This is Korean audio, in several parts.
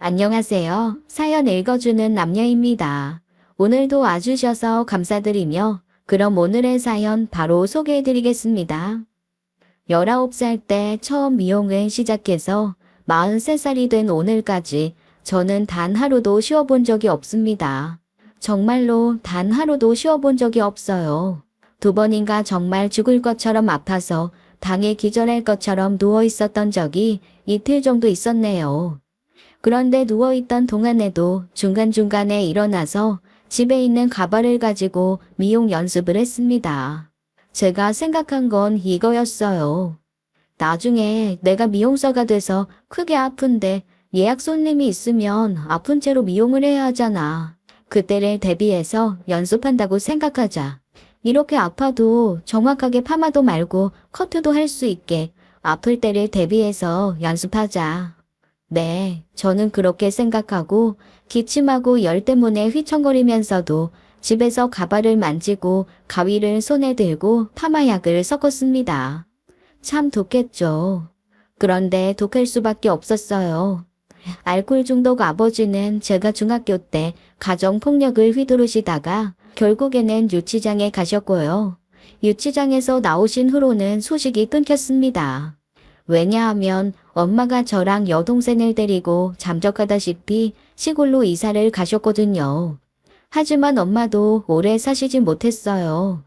안녕하세요. 사연 읽어주는 남녀입니다. 오늘도 와주셔서 감사드리며 그럼 오늘의 사연 바로 소개해드리겠습니다. 19살 때 처음 미용을 시작해서 43살이 된 오늘까지 저는 단 하루도 쉬어본 적이 없습니다. 정말로 단 하루도 쉬어본 적이 없어요. 2번인가 정말 죽을 것처럼 아파서 당에 기절할 것처럼 누워 있었던 적이 이틀 정도 있었네요. 그런데 누워있던 동안에도 중간중간에 일어나서 집에 있는 가발을 가지고 미용 연습을 했습니다. 제가 생각한 건 이거였어요. 나중에 내가 미용사가 돼서 크게 아픈데 예약 손님이 있으면 아픈 채로 미용을 해야 하잖아. 그때를 대비해서 연습한다고 생각하자. 이렇게 아파도 정확하게 파마도 말고 커트도 할 수 있게 아플 때를 대비해서 연습하자. 네, 저는 그렇게 생각하고 기침하고 열 때문에 휘청거리면서도 집에서 가발을 만지고 가위를 손에 들고 파마약을 섞었습니다. 참 독했죠. 그런데 독할 수밖에 없었어요. 알코올 중독 아버지는 제가 중학교 때 가정폭력을 휘두르시다가 결국에는 유치장에 가셨고요. 유치장에서 나오신 후로는 소식이 끊겼습니다. 왜냐하면 엄마가 저랑 여동생을 데리고 잠적하다시피 시골로 이사를 가셨거든요. 하지만 엄마도 오래 사시지 못했어요.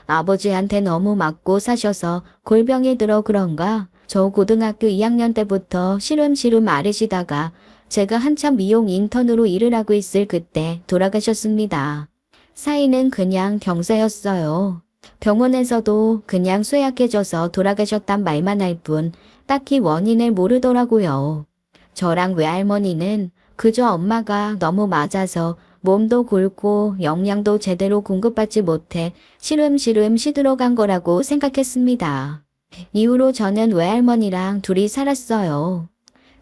아버지한테 너무 맞고 사셔서 골병이 들어 그런가 저 고등학교 2학년 때부터 시름시름 앓으시다가 제가 한참 미용 인턴으로 일을 하고 있을 그때 돌아가셨습니다. 사인은 그냥 경사였어요. 병원에서도 그냥 쇠약해져서 돌아가셨단 말만 할 뿐 딱히 원인을 모르더라고요. 저랑 외할머니는 그저 엄마가 너무 맞아서 몸도 굵고 영양도 제대로 공급받지 못해 시름시름 시들어간 거라고 생각했습니다. 이후로 저는 외할머니랑 둘이 살았어요.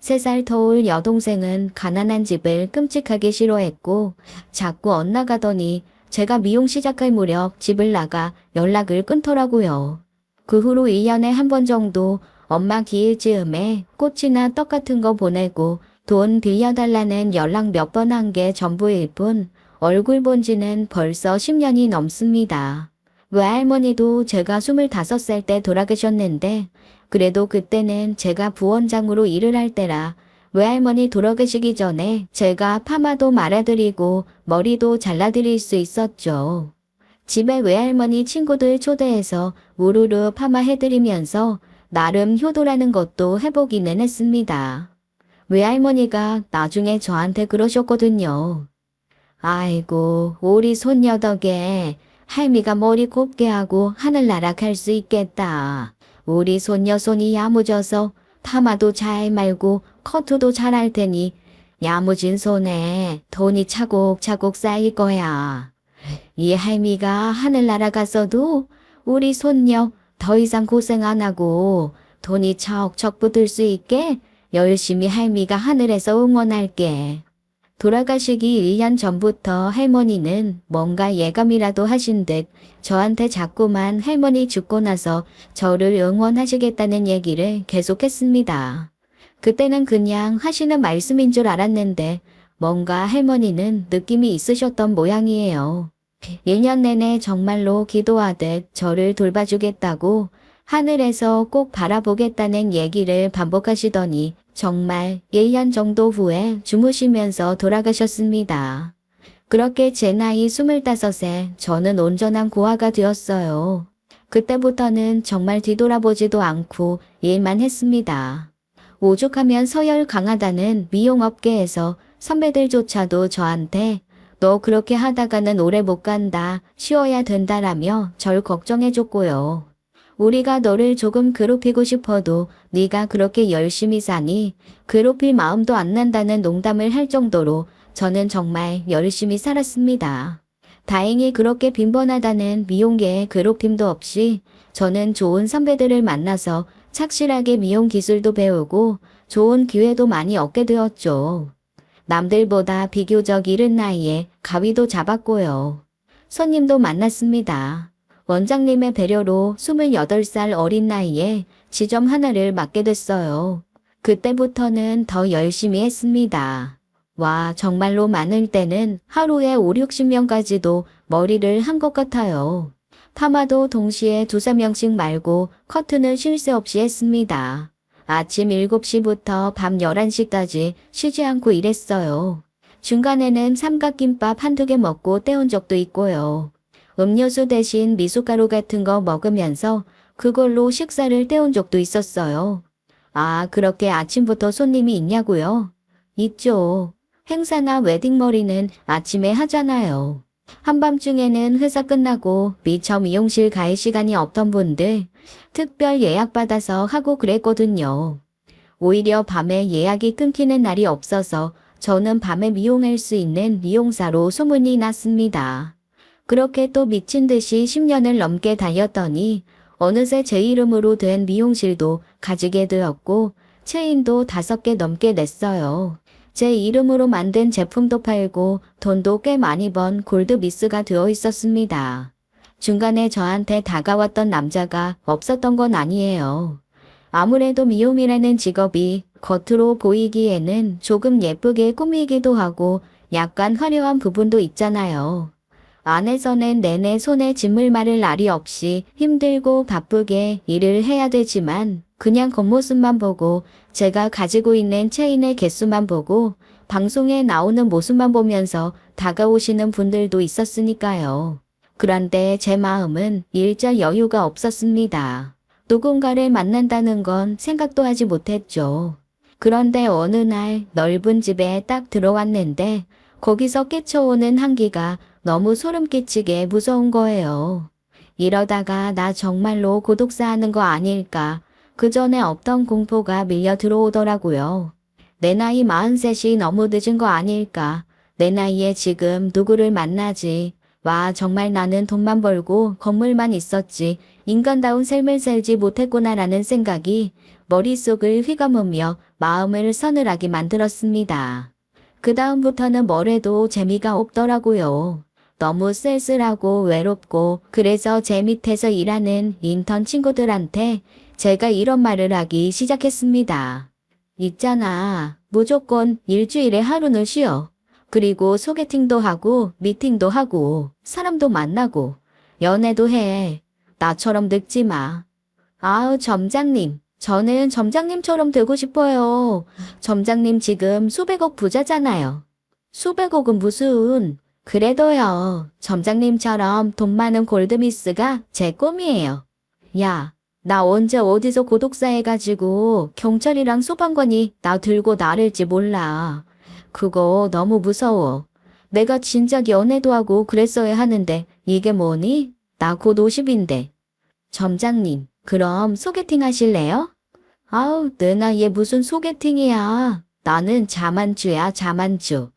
3살 터울 여동생은 가난한 집을 끔찍하게 싫어했고 자꾸 엇나가더니 제가 미용 시작할 무렵 집을 나가 연락을 끊더라고요. 그 후로 1년에 한 번 정도 엄마 기일 즈음에 꽃이나 떡 같은 거 보내고 돈 빌려달라는 연락 몇 번 한 게 전부일 뿐 얼굴 본 지는 벌써 10년이 넘습니다. 외할머니도 제가 25살 때 돌아가셨는데 그래도 그때는 제가 부원장으로 일을 할 때라 외할머니 돌아가시기 전에 제가 파마도 말아드리고 머리도 잘라드릴 수 있었죠. 집에 외할머니 친구들 초대해서 우르르 파마해드리면서 나름 효도라는 것도 해보기는 했습니다. 외할머니가 나중에 저한테 그러셨거든요. 아이고, 우리 손녀 덕에 할미가 머리 곱게 하고 하늘나라 갈 수 있겠다. 우리 손녀 손이 야무져서 파마도 잘 말고 커트도 잘할 테니 야무진 손에 돈이 차곡차곡 쌓일 거야. 이 할미가 하늘나라 갔어도 우리 손녀 더 이상 고생 안 하고 돈이 척척 붙을 수 있게 열심히 할미가 하늘에서 응원할게. 돌아가시기 1년 전부터 할머니는 뭔가 예감이라도 하신 듯 저한테 자꾸만 할머니 죽고 나서 저를 응원하시겠다는 얘기를 계속했습니다. 그때는 그냥 하시는 말씀인 줄 알았는데 뭔가 할머니는 느낌이 있으셨던 모양이에요. 1년 내내 정말로 기도하듯 저를 돌봐주겠다고 하늘에서 꼭 바라보겠다는 얘기를 반복하시더니 정말 1년 정도 후에 주무시면서 돌아가셨습니다. 그렇게 제 나이 25에 저는 온전한 고아가 되었어요. 그때부터는 정말 뒤돌아보지도 않고 일만 했습니다. 오죽하면 서열 강하다는 미용업계에서 선배들조차도 저한테 너 그렇게 하다가는 오래 못 간다, 쉬어야 된다라며 절 걱정해줬고요. 우리가 너를 조금 괴롭히고 싶어도 네가 그렇게 열심히 사니 괴롭힐 마음도 안 난다는 농담을 할 정도로 저는 정말 열심히 살았습니다. 다행히 그렇게 빈번하다는 미용계의 괴롭힘도 없이 저는 좋은 선배들을 만나서 착실하게 미용 기술도 배우고 좋은 기회도 많이 얻게 되었죠. 남들보다 비교적 이른 나이에 가위도 잡았고요. 손님도 만났습니다. 원장님의 배려로 28살 어린 나이에 지점 하나를 맡게 됐어요. 그때부터는 더 열심히 했습니다. 와, 정말로 많을 때는 하루에 5, 60명까지도 머리를 한 것 같아요. 파마도 동시에 두세 명씩 말고 커튼을 쉴 새 없이 했습니다. 아침 7시부터 밤 11시까지 쉬지 않고 일했어요. 중간에는 삼각김밥 한두 개 먹고 때운 적도 있고요. 음료수 대신 미숫가루 같은 거 먹으면서 그걸로 식사를 때운 적도 있었어요. 아, 그렇게 아침부터 손님이 있냐고요? 있죠. 행사나 웨딩머리는 아침에 하잖아요. 한밤중에는 회사 끝나고 미처 미용실 갈 시간이 없던 분들 특별 예약 받아서 하고 그랬거든요. 오히려 밤에 예약이 끊기는 날이 없어서 저는 밤에 미용할 수 있는 미용사로 소문이 났습니다. 그렇게 또 미친 듯이 10년을 넘게 다녔더니 어느새 제 이름으로 된 미용실도 가지게 되었고 체인도 5개 넘게 냈어요. 제 이름으로 만든 제품도 팔고 돈도 꽤 많이 번 골드미스가 되어 있었습니다. 중간에 저한테 다가왔던 남자가 없었던 건 아니에요. 아무래도 미용이라는 직업이 겉으로 보이기에는 조금 예쁘게 꾸미기도 하고 약간 화려한 부분도 있잖아요. 안에서는 내내 손에 짐을 마를 날이 없이 힘들고 바쁘게 일을 해야 되지만 그냥 겉모습만 보고 제가 가지고 있는 체인의 개수만 보고 방송에 나오는 모습만 보면서 다가오시는 분들도 있었으니까요. 그런데 제 마음은 일절 여유가 없었습니다. 누군가를 만난다는 건 생각도 하지 못했죠. 그런데 어느 날 넓은 집에 딱 들어왔는데 거기서 끼쳐오는 향기가 너무 소름 끼치게 무서운 거예요. 이러다가 나 정말로 고독사 하는 거 아닐까. 그 전에 없던 공포가 밀려 들어오더라고요. 내 나이 43이 너무 늦은 거 아닐까. 내 나이에 지금 누구를 만나지. 와, 정말 나는 돈만 벌고 건물만 있었지. 인간다운 삶을 살지 못했구나라는 생각이 머릿속을 휘감으며 마음을 서늘하게 만들었습니다. 그 다음부터는 뭘 해도 재미가 없더라고요. 너무 쓸쓸하고 외롭고 그래서 제 밑에서 일하는 인턴 친구들한테 제가 이런 말을 하기 시작했습니다. 있잖아. 무조건 일주일에 하루는 쉬어. 그리고 소개팅도 하고 미팅도 하고 사람도 만나고 연애도 해. 나처럼 늙지 마. 아우 점장님. 저는 점장님처럼 되고 싶어요. 점장님 지금 수백억 부자잖아요. 수백억은 무슨. 그래도요. 점장님처럼 돈 많은 골드미스가 제 꿈이에요. 야, 나 언제 어디서 고독사 해가지고 경찰이랑 소방관이 나 들고 나를지 몰라. 그거 너무 무서워. 내가 진작 연애도 하고 그랬어야 하는데 이게 뭐니? 나 곧 50인데. 점장님, 그럼 소개팅 하실래요? 아우, 내 나이에 무슨 소개팅이야. 나는 자만주야, 자만주.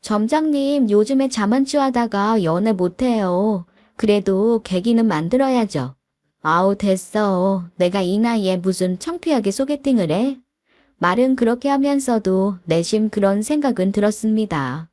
점장님, 요즘에 자만추 하다가 연애 못해요. 그래도 계기는 만들어야죠. 아우, 됐어. 내가 이 나이에 무슨 창피하게 소개팅을 해? 말은 그렇게 하면서도 내심 그런 생각은 들었습니다.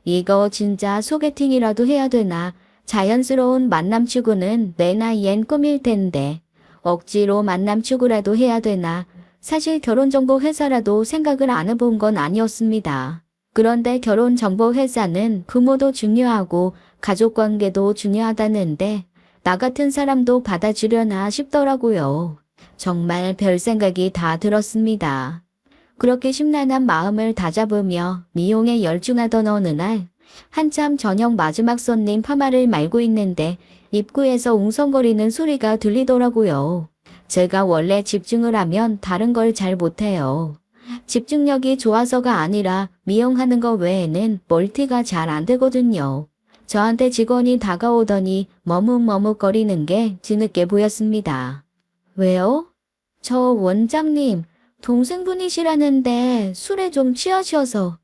이거 진짜 소개팅이라도 해야 되나? 자연스러운 만남 추구는 내 나이엔 꿈일 텐데. 억지로 만남 추구라도 해야 되나? 사실 결혼정보회사라도 생각을 안 해본 건 아니었습니다. 그런데 결혼정보회사는 부모도 중요하고 가족관계도 중요하다는데 나 같은 사람도 받아주려나 싶더라고요. 정말 별 생각이 다 들었습니다. 그렇게 심란한 마음을 다잡으며 미용에 열중하던 어느 날 한참 저녁 마지막 손님 파마를 말고 있는데 입구에서 웅성거리는 소리가 들리더라고요. 제가 원래 집중을 하면 다른 걸 잘 못해요. 집중력이 좋아서가 아니라 미용하는 거 외에는 멀티가 잘 안 되거든요. 저한테 직원이 다가오더니 머뭇머뭇거리는 게 뒤늦게 보였습니다. 왜요? 저 원장님, 동생분이시라는데 술에 좀 취하셔서.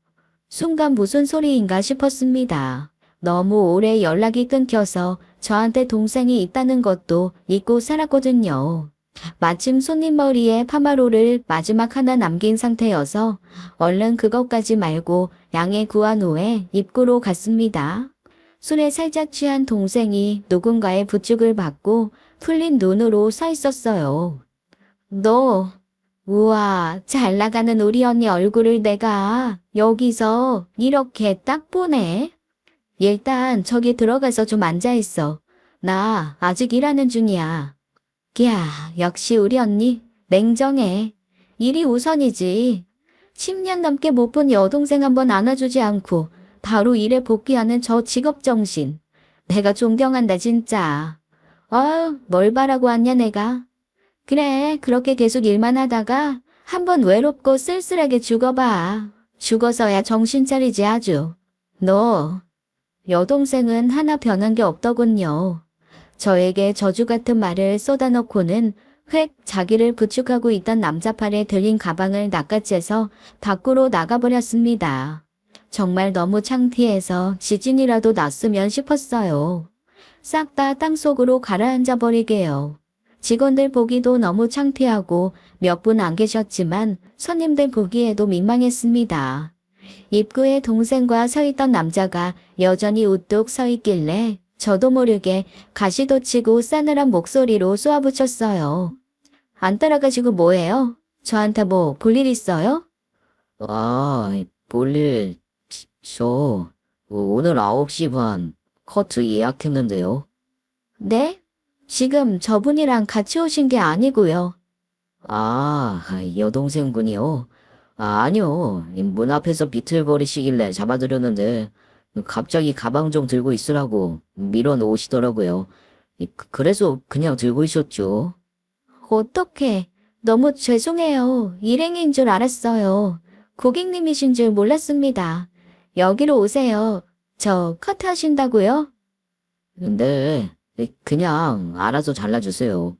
순간 무슨 소리인가 싶었습니다. 너무 오래 연락이 끊겨서 저한테 동생이 있다는 것도 잊고 살았거든요. 마침 손님 머리에 파마로를 마지막 하나 남긴 상태여서 얼른 그것까지 말고 양해 구한 후에 입구로 갔습니다. 술에 살짝 취한 동생이 누군가의 부축을 받고 풀린 눈으로 서 있었어요. 너 우와, 잘 나가는 우리 언니 얼굴을 내가 여기서 이렇게 딱 보네. 일단 저기 들어가서 좀 앉아있어. 나 아직 일하는 중이야. 야, 역시 우리 언니 냉정해. 일이 우선이지. 10년 넘게 못 본 여동생 한번 안아주지 않고 바로 일에 복귀하는 저 직업정신. 내가 존경한다 진짜. 아유, 뭘 바라고 왔냐 내가. 그래, 그렇게 계속 일만 하다가 한번 외롭고 쓸쓸하게 죽어봐. 죽어서야 정신 차리지 아주. 너, 여동생은 하나 변한 게 없더군요. 저에게 저주 같은 말을 쏟아놓고는 획 자기를 부축하고 있던 남자 팔에 들린 가방을 낚아채서 밖으로 나가버렸습니다. 정말 너무 창피해서 지진이라도 났으면 싶었어요. 싹 다 땅속으로 가라앉아 버리게요. 직원들 보기도 너무 창피하고 몇 분 안 계셨지만 손님들 보기에도 민망했습니다. 입구에 동생과 서 있던 남자가 여전히 우뚝 서 있길래 저도 모르게 가시돋치고 싸늘한 목소리로 쏘아붙였어요. 안 따라가시고 뭐해요? 저한테 뭐 볼 일 있어요? 볼일, 오늘 9시 반 커트 예약했는데요. 네? 지금 저분이랑 같이 오신 게 아니고요. 여동생분이요? 아니요. 문 앞에서 비틀거리시길래 잡아드렸는데, 갑자기 가방 좀 들고 있으라고 밀어놓으시더라고요. 그래서 그냥 들고 있었죠. 어떡해. 너무 죄송해요. 일행인 줄 알았어요. 고객님이신 줄 몰랐습니다. 여기로 오세요. 저 커트 하신다고요? 네, 그냥 알아서 잘라주세요.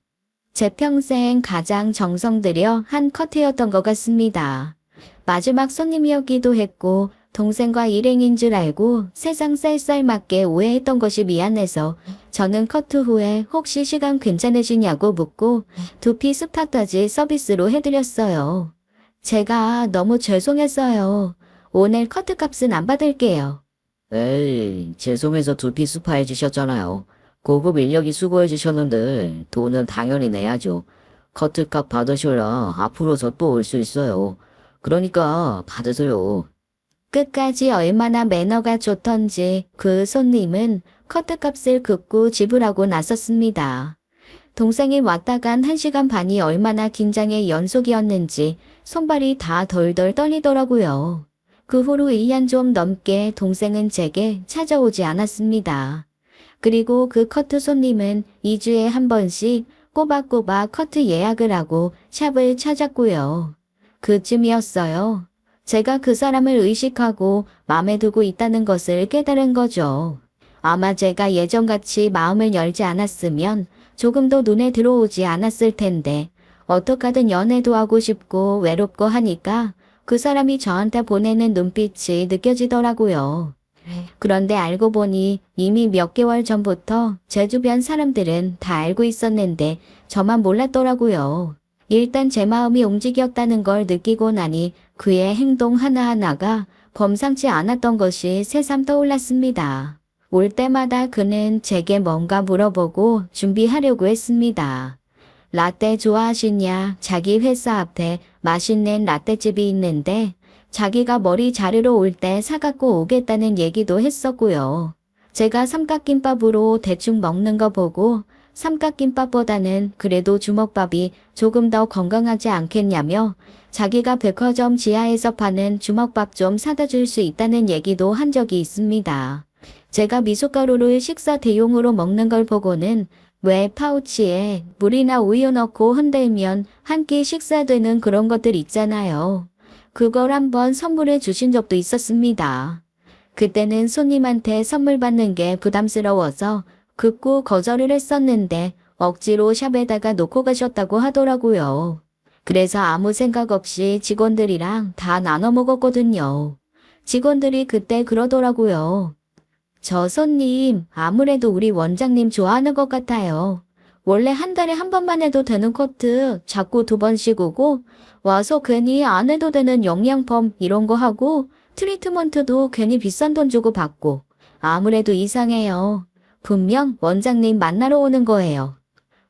제 평생 가장 정성 들여 한 커트였던 것 같습니다. 마지막 손님이었기도 했고 동생과 일행인 줄 알고 세상 쌀쌀맞게 오해했던 것이 미안해서 저는 커트 후에 혹시 시간 괜찮으시냐고 묻고 두피 스파까지 서비스로 해드렸어요. 제가 너무 죄송했어요. 오늘 커트 값은 안 받을게요. 에이, 죄송해서 두피 스파 해주셨잖아요. 고급 인력이 수고해주셨는데 돈은 당연히 내야죠. 커트값 받으셔야 앞으로 저 또 올 수 있어요. 그러니까 받으세요. 끝까지 얼마나 매너가 좋던지 그 손님은 커트값을 긋고 지불하고 나섰습니다. 동생이 왔다 간 1시간 반이 얼마나 긴장의 연속이었는지 손발이 다 덜덜 떨리더라고요. 그 후로 1년 좀 넘게 동생은 제게 찾아오지 않았습니다. 그리고 그 커트 손님은 2주에 한 번씩 꼬박꼬박 커트 예약을 하고 샵을 찾았고요. 그쯤이었어요. 제가 그 사람을 의식하고 마음에 두고 있다는 것을 깨달은 거죠. 아마 제가 예전같이 마음을 열지 않았으면 조금도 눈에 들어오지 않았을 텐데 어떡하든 연애도 하고 싶고 외롭고 하니까 그 사람이 저한테 보내는 눈빛이 느껴지더라고요. 그런데 알고 보니 이미 몇 개월 전부터 제 주변 사람들은 다 알고 있었는데 저만 몰랐더라고요. 일단 제 마음이 움직였다는 걸 느끼고 나니 그의 행동 하나하나가 범상치 않았던 것이 새삼 떠올랐습니다. 올 때마다 그는 제게 뭔가 물어보고 준비하려고 했습니다. 라떼 좋아하시냐? 자기 회사 앞에 맛있는 라떼집이 있는데 자기가 머리 자르러 올 때 사갖고 오겠다는 얘기도 했었고요. 제가 삼각김밥으로 대충 먹는 거 보고 삼각김밥보다는 그래도 주먹밥이 조금 더 건강하지 않겠냐며 자기가 백화점 지하에서 파는 주먹밥 좀 사다 줄 수 있다는 얘기도 한 적이 있습니다. 제가 미숫가루를 식사 대용으로 먹는 걸 보고는 왜 파우치에 물이나 우유 넣고 흔들면 한 끼 식사되는 그런 것들 있잖아요. 그걸 한번 선물해 주신 적도 있었습니다. 그때는 손님한테 선물 받는 게 부담스러워서 극구 거절을 했었는데 억지로 샵에다가 놓고 가셨다고 하더라고요. 그래서 아무 생각 없이 직원들이랑 다 나눠 먹었거든요. 직원들이 그때 그러더라고요. 저 손님 아무래도 우리 원장님 좋아하는 것 같아요. 원래 한 달에 한 번만 해도 되는 커트 자꾸 2번씩 오고 와서 괜히 안 해도 되는 영양펌 이런 거 하고 트리트먼트도 괜히 비싼 돈 주고 받고 아무래도 이상해요. 분명 원장님 만나러 오는 거예요.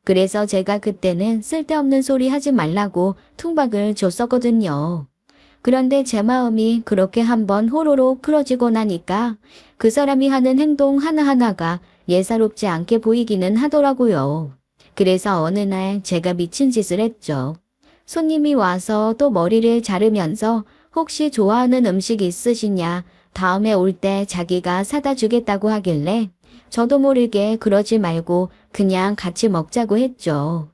그래서 제가 그때는 쓸데없는 소리 하지 말라고 퉁박을 줬었거든요. 그런데 제 마음이 그렇게 한번 호로록 풀어지고 나니까 그 사람이 하는 행동 하나하나가 예사롭지 않게 보이기는 하더라고요. 그래서 어느 날 제가 미친 짓을 했죠. 손님이 와서 또 머리를 자르면서 혹시 좋아하는 음식 있으시냐, 다음에 올 때 자기가 사다 주겠다고 하길래 저도 모르게 그러지 말고 그냥 같이 먹자고 했죠.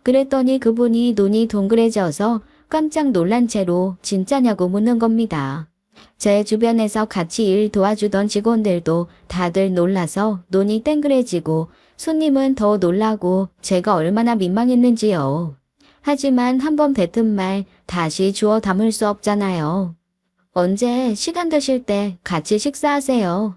그랬더니 그분이 눈이 동그래져서 깜짝 놀란 채로 진짜냐고 묻는 겁니다. 제 주변에서 같이 일 도와주던 직원들도 다들 놀라서 눈이 땡그래지고 손님은 더 놀라고 제가 얼마나 민망했는지요. 하지만 한번 뱉은 말 다시 주워 담을 수 없잖아요. 언제 시간 되실 때 같이 식사하세요.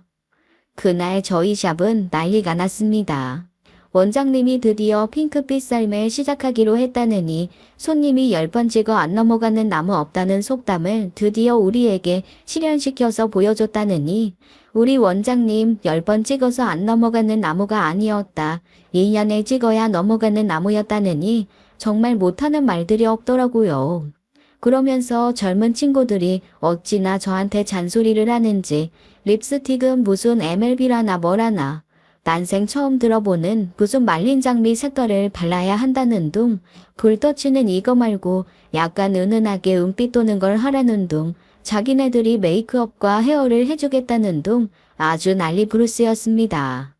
그날 저희 샵은 난리가 났습니다. 원장님이 드디어 핑크빛 썰매를 시작하기로 했다느니 손님이 10번 찍어 안 넘어가는 나무 없다는 속담을 드디어 우리에게 실현시켜서 보여줬다느니 우리 원장님 10번 찍어서 안 넘어가는 나무가 아니었다. 1년에 찍어야 넘어가는 나무였다느니 정말 못하는 말들이 없더라고요. 그러면서 젊은 친구들이 어찌나 저한테 잔소리를 하는지 립스틱은 무슨 MLB라나 뭐라나 난생 처음 들어보는 무슨 말린 장미 색깔을 발라야 한다는 둥, 불 떠치는 이거 말고 약간 은은하게 은빛 도는 걸 하라는 둥, 자기네들이 메이크업과 헤어를 해주겠다는 둥, 아주 난리 부르스였습니다.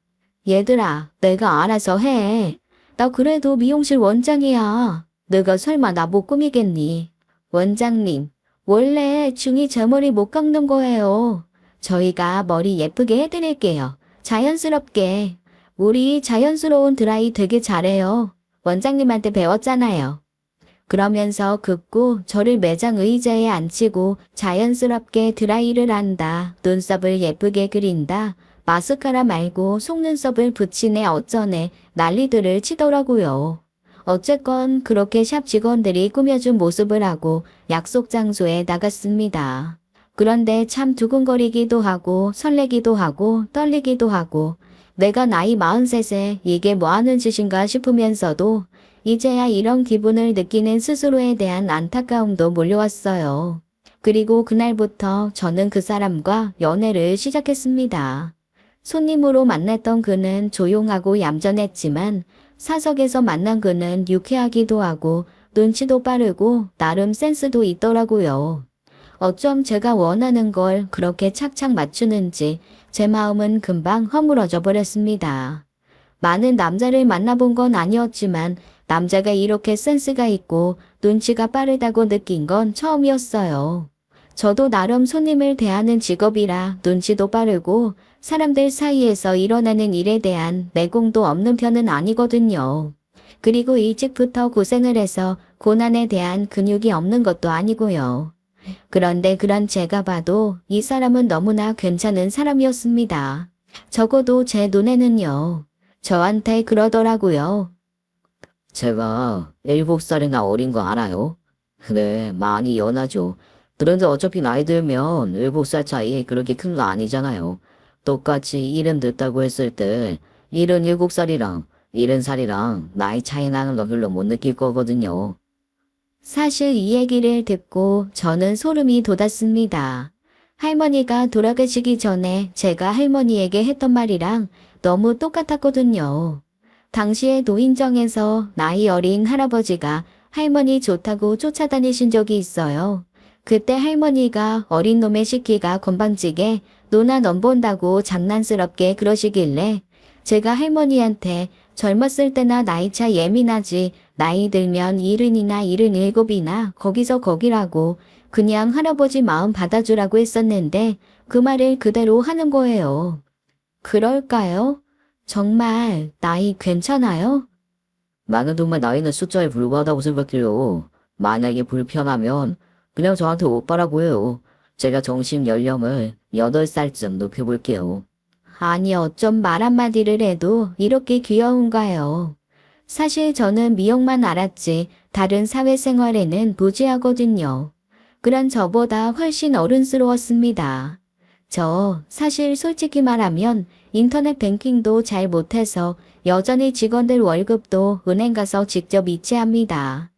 얘들아, 내가 알아서 해. 나 그래도 미용실 원장이야. 너가 설마 나 못 꾸미겠니? 원장님, 원래 중이 제 머리 못 깎는 거예요. 저희가 머리 예쁘게 해드릴게요. 자연스럽게. 우리 자연스러운 드라이 되게 잘해요. 원장님한테 배웠잖아요. 그러면서 긋고 저를 매장 의자에 앉히고 자연스럽게 드라이를 한다. 눈썹을 예쁘게 그린다. 마스카라 말고 속눈썹을 붙이네 어쩌네 난리들을 치더라고요. 어쨌건 그렇게 샵 직원들이 꾸며준 모습을 하고 약속 장소에 나갔습니다. 그런데 참 두근거리기도 하고 설레기도 하고 떨리기도 하고 내가 나이 43세 이게 뭐하는 짓인가 싶으면서도 이제야 이런 기분을 느끼는 스스로에 대한 안타까움도 몰려왔어요. 그리고 그날부터 저는 그 사람과 연애를 시작했습니다. 손님으로 만났던 그는 조용하고 얌전했지만 사석에서 만난 그는 유쾌하기도 하고 눈치도 빠르고 나름 센스도 있더라고요. 어쩜 제가 원하는 걸 그렇게 착착 맞추는지 제 마음은 금방 허물어져 버렸습니다. 많은 남자를 만나본 건 아니었지만 남자가 이렇게 센스가 있고 눈치가 빠르다고 느낀 건 처음이었어요. 저도 나름 손님을 대하는 직업이라 눈치도 빠르고 사람들 사이에서 일어나는 일에 대한 내공도 없는 편은 아니거든요. 그리고 일찍부터 고생을 해서 고난에 대한 근육이 없는 것도 아니고요. 그런데 그런 제가 봐도 이 사람은 너무나 괜찮은 사람이었습니다. 적어도 제 눈에는요. 저한테 그러더라고요. 제가 7살이나 어린 거 알아요? 네, 많이 연하죠. 그런데 어차피 나이 들면 7살 차이 그렇게 큰 거 아니잖아요. 똑같이 일은 늦다고 했을 때 77살이랑 70살이랑 나이 차이 나는 거 별로 못 느낄 거거든요. 사실 이 얘기를 듣고 저는 소름이 돋았습니다. 할머니가 돌아가시기 전에 제가 할머니에게 했던 말이랑 너무 똑같았거든요. 당시에 노인정에서 나이 어린 할아버지가 할머니 좋다고 쫓아다니신 적이 있어요. 그때 할머니가 어린 놈의 시키가 건방지게 노나 넌 본다고 장난스럽게 그러시길래 제가 할머니한테 젊었을 때나 나이차 예민하지 나이 들면 70이나 77이나 거기서 거기라고 그냥 할아버지 마음 받아주라고 했었는데 그 말을 그대로 하는 거예요. 그럴까요? 정말 나이 괜찮아요? 나는 정말 나이는 숫자에 불과하다고 생각해요. 만약에 불편하면 그냥 저한테 오빠라고 해요. 제가 정신 연령을 8살쯤 높여볼게요. 아니 어쩜 말 한마디를 해도 이렇게 귀여운가요? 사실 저는 미역만 알았지 다른 사회생활에는 무지하거든요. 그런 저보다 훨씬 어른스러웠습니다. 저 사실 솔직히 말하면 인터넷 뱅킹도 잘 못해서 여전히 직원들 월급도 은행 가서 직접 이체합니다.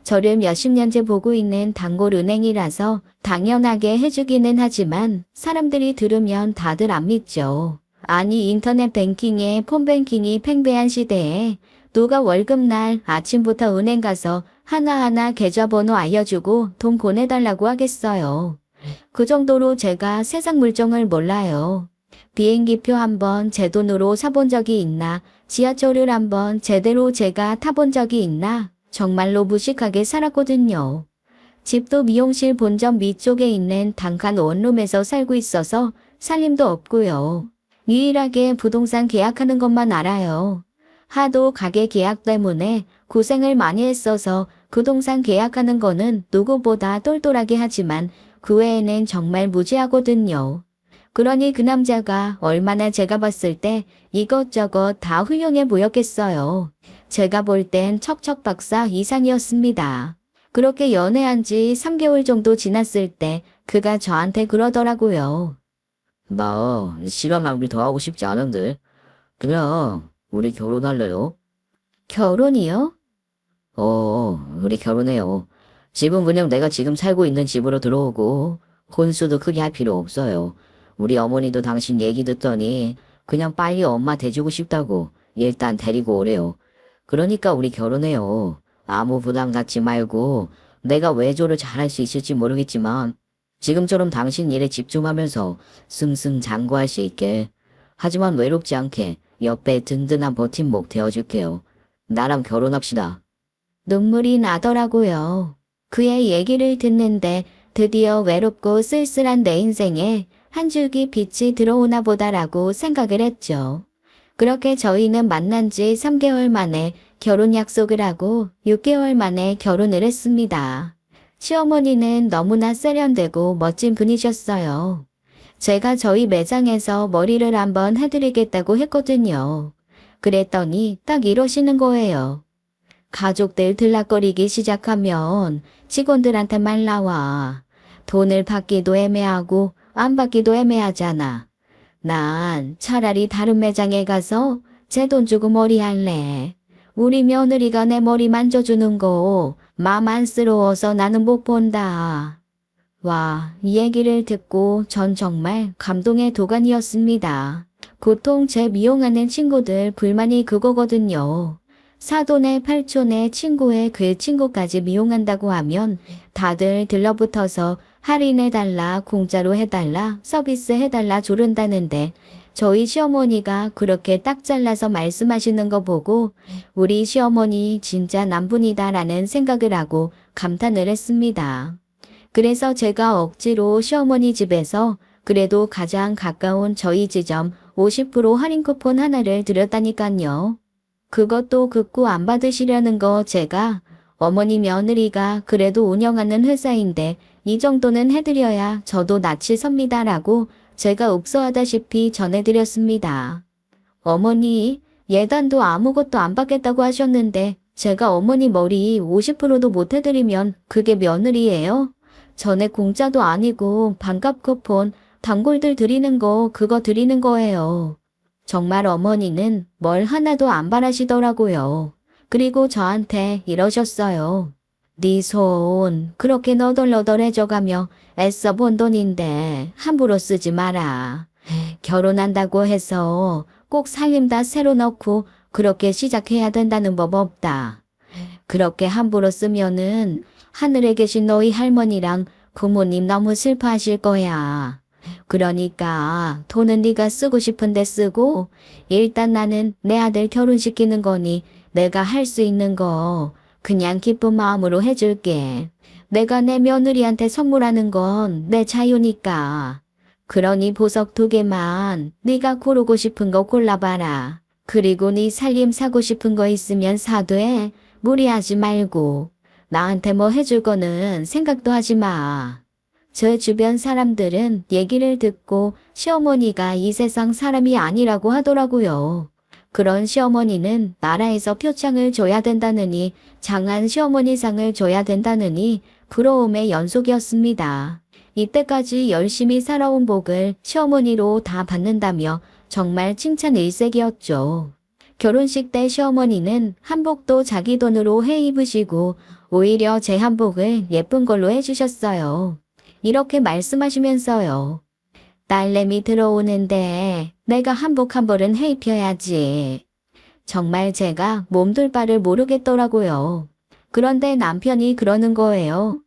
저를 몇십 년째 보고 있는 단골 은행이라서 당연하게 해주기는 하지만 사람들이 들으면 다들 안 믿죠. 아니 인터넷 뱅킹에 폰뱅킹이 팽배한 시대에 누가 월급날 아침부터 은행 가서 하나하나 계좌번호 알려주고 돈 보내달라고 하겠어요. 그 정도로 제가 세상 물정을 몰라요. 비행기표 한번 제 돈으로 사본 적이 있나? 지하철을 한번 제대로 제가 타본 적이 있나? 정말로 무식하게 살았거든요. 집도 미용실 본점 위쪽에 있는 단칸 원룸에서 살고 있어서 살림도 없고요. 유일하게 부동산 계약하는 것만 알아요. 하도 가게 계약 때문에 고생을 많이 했어서 부동산 계약하는 거는 누구보다 똘똘하게 하지만 그 외에는 정말 무지하거든요. 그러니 그 남자가 얼마나 제가 봤을 때 이것저것 다 훌륭해 보였겠어요. 제가 볼 땐 척척 박사 이상이었습니다. 그렇게 연애한 지 3개월 정도 지났을 때 그가 저한테 그러더라고요. 나 시간 낭비 더 하고 싶지 않은데. 그냥 우리 결혼할래요? 결혼이요? 우리 결혼해요. 집은 그냥 내가 지금 살고 있는 집으로 들어오고 혼수도 크게 할 필요 없어요. 우리 어머니도 당신 얘기 듣더니 그냥 빨리 엄마 대주고 싶다고 일단 데리고 오래요. 그러니까 우리 결혼해요. 아무 부담 갖지 말고 내가 외조를 잘할 수 있을지 모르겠지만 지금처럼 당신 일에 집중하면서 승승장구할 수 있게 하지만 외롭지 않게 옆에 든든한 버팀목 되어줄게요. 나랑 결혼합시다. 눈물이 나더라고요. 그의 얘기를 듣는데 드디어 외롭고 쓸쓸한 내 인생에 한 줄기 빛이 들어오나 보다라고 생각을 했죠. 그렇게 저희는 만난 지 3개월 만에 결혼 약속을 하고 6개월 만에 결혼을 했습니다. 시어머니는 너무나 세련되고 멋진 분이셨어요. 제가 저희 매장에서 머리를 한번 해드리겠다고 했거든요. 그랬더니 딱 이러시는 거예요. 가족들 들락거리기 시작하면 직원들한테 말 나와. 돈을 받기도 애매하고 안 받기도 애매하잖아. 난 차라리 다른 매장에 가서 제 돈 주고 머리 할래. 우리 며느리가 내 머리 만져주는 거 맘 안쓰러워서 나는 못 본다. 와, 이 얘기를 듣고 전 정말 감동의 도가니였습니다. 보통 제 미용하는 친구들 불만이 그거거든요. 사돈의 팔촌의 친구의 그 친구까지 미용한다고 하면 다들 들러붙어서 할인해달라, 공짜로 해달라, 서비스해달라 조른다는데 저희 시어머니가 그렇게 딱 잘라서 말씀하시는 거 보고 우리 시어머니 진짜 남분이다라는 생각을 하고 감탄을 했습니다. 그래서 제가 억지로 시어머니 집에서 그래도 가장 가까운 저희 지점 50% 할인 쿠폰 하나를 드렸다니까요. 그것도 극구 안 받으시려는 거 제가 어머니 며느리가 그래도 운영하는 회사인데 이 정도는 해드려야 저도 낯이 섭니다라고 제가 읍소하다시피 전해드렸습니다. 어머니, 예단도 아무것도 안 받겠다고 하셨는데 제가 어머니 머리 50%도 못 해드리면 그게 며느리예요? 전에 공짜도 아니고 반값 쿠폰, 단골들 드리는 거 그거 드리는 거예요. 정말 어머니는 뭘 하나도 안 바라시더라고요. 그리고 저한테 이러셨어요. 네 손 그렇게 너덜너덜해져가며 애써 번 돈인데 함부로 쓰지 마라. 결혼한다고 해서 꼭 살림 다 새로 넣고 그렇게 시작해야 된다는 법 없다. 그렇게 함부로 쓰면은 하늘에 계신 너희 할머니랑 부모님 너무 슬퍼하실 거야. 그러니까 돈은 네가 쓰고 싶은데 쓰고 일단 나는 내 아들 결혼시키는 거니 내가 할 수 있는 거 그냥 기쁜 마음으로 해줄게. 내가 내 며느리한테 선물하는 건 내 자유니까. 그러니 보석 2개만 네가 고르고 싶은 거 골라봐라. 그리고 네 살림 사고 싶은 거 있으면 사돼. 무리하지 말고. 나한테 뭐 해줄 거는 생각도 하지 마. 제 주변 사람들은 얘기를 듣고 시어머니가 이 세상 사람이 아니라고 하더라고요. 그런 시어머니는 나라에서 표창을 줘야 된다느니 장한 시어머니상을 줘야 된다느니 부러움의 연속이었습니다. 이때까지 열심히 살아온 복을 시어머니로 다 받는다며 정말 칭찬 일색이었죠. 결혼식 때 시어머니는 한복도 자기 돈으로 해 입으시고 오히려 제 한복을 예쁜 걸로 해주셨어요. 이렇게 말씀하시면서요. 딸내미 들어오는데 내가 한복 한 벌은 해 입혀야지. 정말 제가 몸둘 바를 모르겠더라고요. 그런데 남편이 그러는 거예요.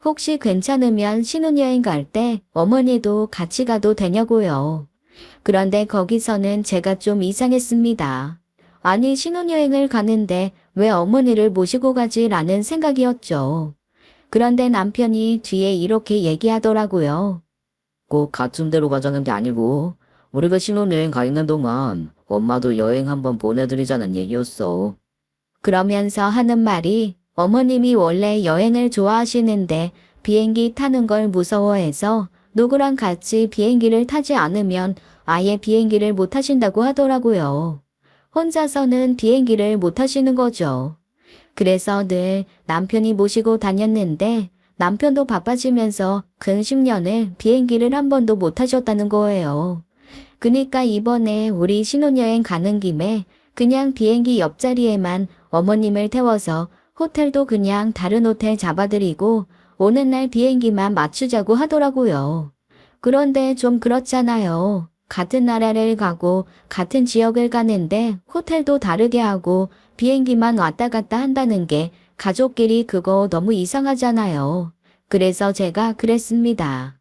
혹시 괜찮으면 신혼여행 갈 때 어머니도 같이 가도 되냐고요. 그런데 거기서는 제가 좀 이상했습니다. 아니 신혼여행을 가는데 왜 어머니를 모시고 가지라는 생각이었죠. 그런데 남편이 뒤에 이렇게 얘기하더라고요. 꼭 같은 데로 가자는 게 아니고 우리가 신혼여행 가 있는 동안 엄마도 여행 한번 보내드리자는 얘기였어. 그러면서 하는 말이 어머님이 원래 여행을 좋아하시는데 비행기 타는 걸 무서워해서 누구랑 같이 비행기를 타지 않으면 아예 비행기를 못 타신다고 하더라고요. 혼자서는 비행기를 못 타시는 거죠. 그래서 늘 남편이 모시고 다녔는데 남편도 바빠지면서 근 10년을 비행기를 한 번도 못 타셨다는 거예요. 그니까 이번에 우리 신혼여행 가는 김에 그냥 비행기 옆자리에만 어머님을 태워서 호텔도 그냥 다른 호텔 잡아드리고 오는 날 비행기만 맞추자고 하더라고요. 그런데 좀 그렇잖아요. 같은 나라를 가고 같은 지역을 가는데 호텔도 다르게 하고 비행기만 왔다 갔다 한다는 게 가족끼리 그거 너무 이상하잖아요. 그래서 제가 그랬습니다.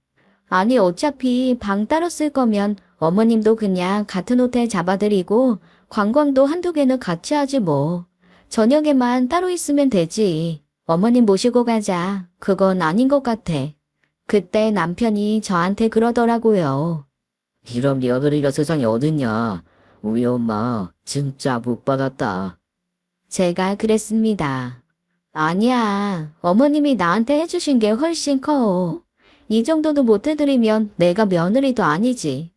아니 어차피 방 따로 쓸 거면 어머님도 그냥 같은 호텔 잡아드리고 관광도 한두 개는 같이 하지 뭐. 저녁에만 따로 있으면 되지. 어머님 모시고 가자. 그건 아닌 것 같아. 그때 남편이 저한테 그러더라고요. 이런 며느리가 세상에 어딨냐. 우리 엄마 진짜 복 받았다. 제가 그랬습니다. 아니야. 어머님이 나한테 해주신 게 훨씬 커. 이 정도도 못 해드리면 내가 며느리도 아니지.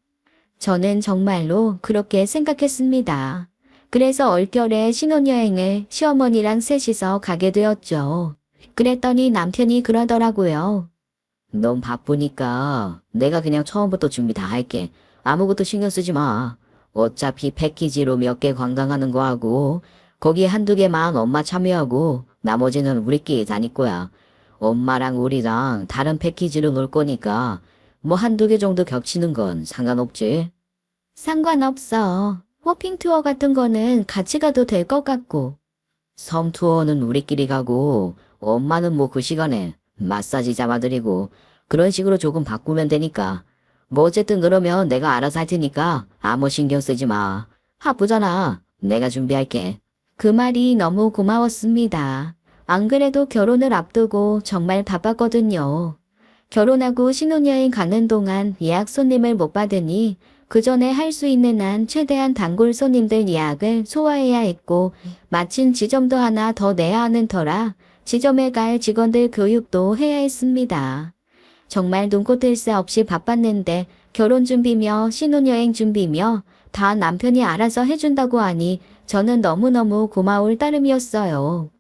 저는 정말로 그렇게 생각했습니다. 그래서 얼결에 신혼여행을 시어머니랑 셋이서 가게 되었죠. 그랬더니 남편이 그러더라고요. 넌 바쁘니까 내가 그냥 처음부터 준비 다 할게. 아무것도 신경 쓰지 마. 어차피 패키지로 몇 개 관광하는 거 하고 거기에 한두 개만 엄마 참여하고 나머지는 우리끼리 다닐 거야. 엄마랑 우리랑 다른 패키지로 놀 거니까 뭐 한두 개 정도 겹치는 건 상관없지. 상관없어. 호핑 투어 같은 거는 같이 가도 될 것 같고. 섬 투어는 우리끼리 가고 엄마는 뭐 그 시간에 마사지 잡아드리고 그런 식으로 조금 바꾸면 되니까. 뭐 어쨌든 그러면 내가 알아서 할 테니까 아무 신경 쓰지 마. 바쁘잖아. 내가 준비할게. 그 말이 너무 고마웠습니다. 안 그래도 결혼을 앞두고 정말 바빴거든요. 결혼하고 신혼여행 가는 동안 예약 손님을 못 받으니 그 전에 할 수 있는 한 최대한 단골 손님들 예약을 소화해야 했고 마침 지점도 하나 더 내야 하는 터라 지점에 갈 직원들 교육도 해야 했습니다. 정말 눈코 뜰 새 없이 바빴는데 결혼 준비며 신혼여행 준비며 다 남편이 알아서 해준다고 하니 저는 너무너무 고마울 따름이었어요.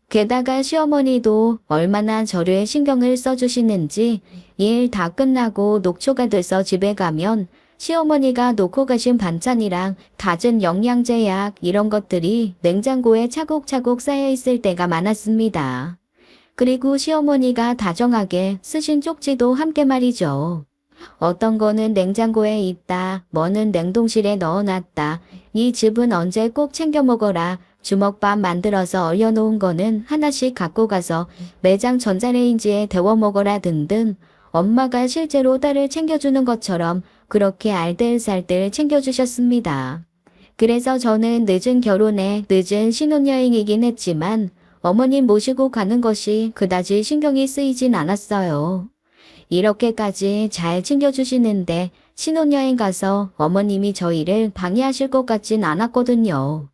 게다가 시어머니도 얼마나 저를 신경을 써주시는지 일 다 끝나고 녹초가 돼서 집에 가면 시어머니가 놓고 가신 반찬이랑 다진 영양제 약 이런 것들이 냉장고에 차곡차곡 쌓여 있을 때가 많았습니다. 그리고 시어머니가 다정하게 쓰신 쪽지도 함께 말이죠. 어떤 거는 냉장고에 있다, 뭐는 냉동실에 넣어놨다, 이 즙은 언제 꼭 챙겨 먹어라, 주먹밥 만들어서 얼려놓은 거는 하나씩 갖고 가서 매장 전자레인지에 데워 먹어라 등등 엄마가 실제로 딸을 챙겨주는 것처럼 그렇게 알뜰살뜰 챙겨주셨습니다. 그래서 저는 늦은 결혼에 늦은 신혼여행이긴 했지만 어머님 모시고 가는 것이 그다지 신경이 쓰이진 않았어요. 이렇게까지 잘 챙겨주시는데 신혼여행 가서 어머님이 저희를 방해하실 것 같진 않았거든요.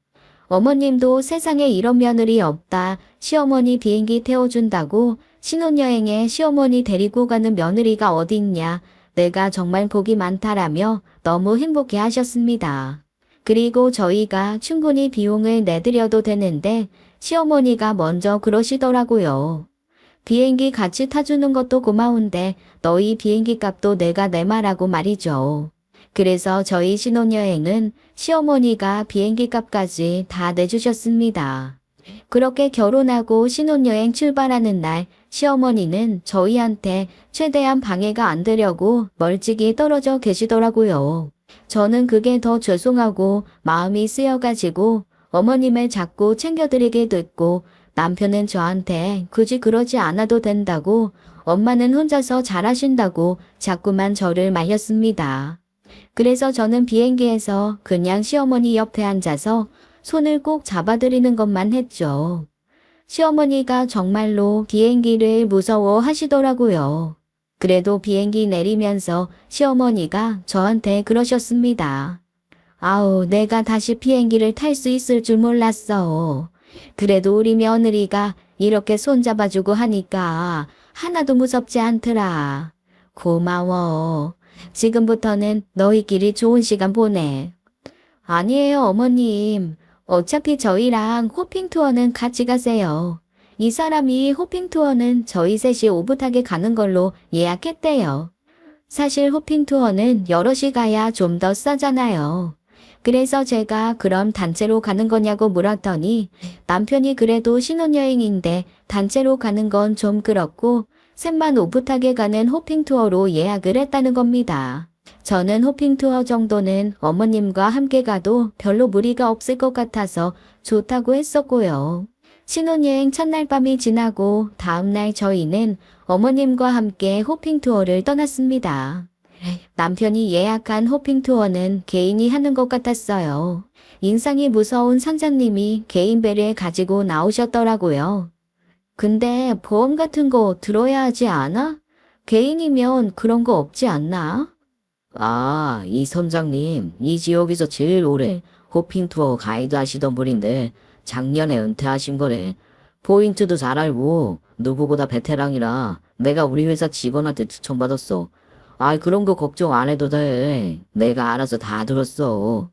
어머님도 세상에 이런 며느리 없다. 시어머니 비행기 태워준다고 신혼여행에 시어머니 데리고 가는 며느리가 어딨냐. 내가 정말 복이 많다라며 너무 행복해 하셨습니다. 그리고 저희가 충분히 비용을 내드려도 되는데 시어머니가 먼저 그러시더라고요. 비행기 같이 타주는 것도 고마운데 너희 비행기 값도 내가 내말하고 말이죠. 그래서 저희 신혼여행은 시어머니가 비행기 값까지 다 내주셨습니다. 그렇게 결혼하고 신혼여행 출발하는 날 시어머니는 저희한테 최대한 방해가 안 되려고 멀찍이 떨어져 계시더라고요. 저는 그게 더 죄송하고 마음이 쓰여가지고 어머님을 자꾸 챙겨드리게 됐고 남편은 저한테 굳이 그러지 않아도 된다고 엄마는 혼자서 잘하신다고 자꾸만 저를 말렸습니다. 그래서 저는 비행기에서 그냥 시어머니 옆에 앉아서 손을 꼭 잡아드리는 것만 했죠. 시어머니가 정말로 비행기를 무서워 하시더라고요. 그래도 비행기 내리면서 시어머니가 저한테 그러셨습니다. 아우, 내가 다시 비행기를 탈 수 있을 줄 몰랐어. 그래도 우리 며느리가 이렇게 손잡아주고 하니까 하나도 무섭지 않더라. 고마워. 지금부터는 너희끼리 좋은 시간 보내. 아니에요, 어머님. 어차피 저희랑 호핑 투어는 같이 가세요. 이 사람이 호핑 투어는 저희 셋이 오붓하게 가는 걸로 예약했대요. 사실 호핑 투어는 여럿이 가야 좀 더 싸잖아요. 그래서 제가 그럼 단체로 가는 거냐고 물었더니 남편이 그래도 신혼여행인데 단체로 가는 건 좀 그렇고 셋만 오붓하게 가는 호핑 투어로 예약을 했다는 겁니다. 저는 호핑 투어 정도는 어머님과 함께 가도 별로 무리가 없을 것 같아서 좋다고 했었고요. 신혼여행 첫날 밤이 지나고 다음날 저희는 어머님과 함께 호핑 투어를 떠났습니다. 남편이 예약한 호핑 투어는 개인이 하는 것 같았어요. 인상이 무서운 선장님이 개인 배를 가지고 나오셨더라고요. 근데 보험 같은 거 들어야 하지 않아? 개인이면 그런 거 없지 않나? 아, 이 선장님, 이 지역에서 제일 오래 호핑 투어 가이드 하시던 분인데 작년에 은퇴하신 거래. 포인트도 잘 알고 누구보다 베테랑이라 내가 우리 회사 직원한테 추천받았어. 아, 그런 거 걱정 안 해도 돼. 내가 알아서 다 들었어.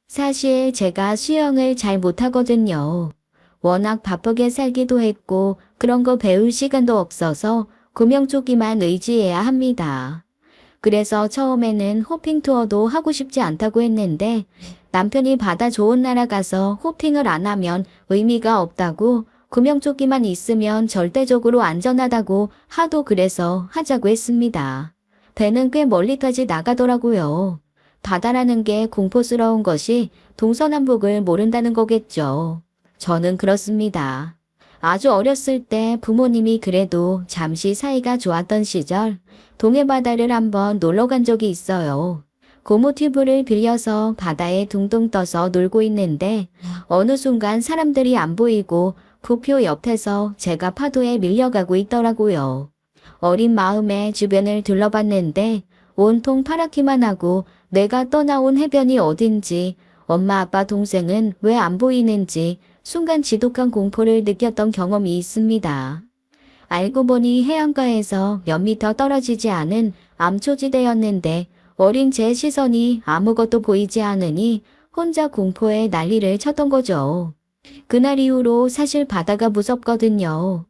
사실 제가 수영을 잘 못하거든요. 워낙 바쁘게 살기도 했고 그런 거 배울 시간도 없어서 구명조끼만 의지해야 합니다. 그래서 처음에는 호핑 투어도 하고 싶지 않다고 했는데 남편이 바다 좋은 나라 가서 호핑을 안 하면 의미가 없다고 구명조끼만 있으면 절대적으로 안전하다고 하도 그래서 하자고 했습니다. 배는 꽤 멀리까지 나가더라고요. 바다라는 게 공포스러운 것이 동서남북을 모른다는 거겠죠. 저는 그렇습니다. 아주 어렸을 때 부모님이 그래도 잠시 사이가 좋았던 시절 동해바다를 한번 놀러 간 적이 있어요. 고무튜브를 빌려서 바다에 둥둥 떠서 놀고 있는데 어느 순간 사람들이 안 보이고 부표 옆에서 제가 파도에 밀려가고 있더라고요. 어린 마음에 주변을 둘러봤는데 온통 파랗기만 하고 내가 떠나온 해변이 어딘지 엄마 아빠 동생은 왜 안 보이는지 순간 지독한 공포를 느꼈던 경험이 있습니다. 알고 보니 해안가에서 몇 미터 떨어지지 않은 암초지대였는데 어린 제 시선이 아무것도 보이지 않으니 혼자 공포에 난리를 쳤던 거죠. 그날 이후로 사실 바다가 무섭거든요.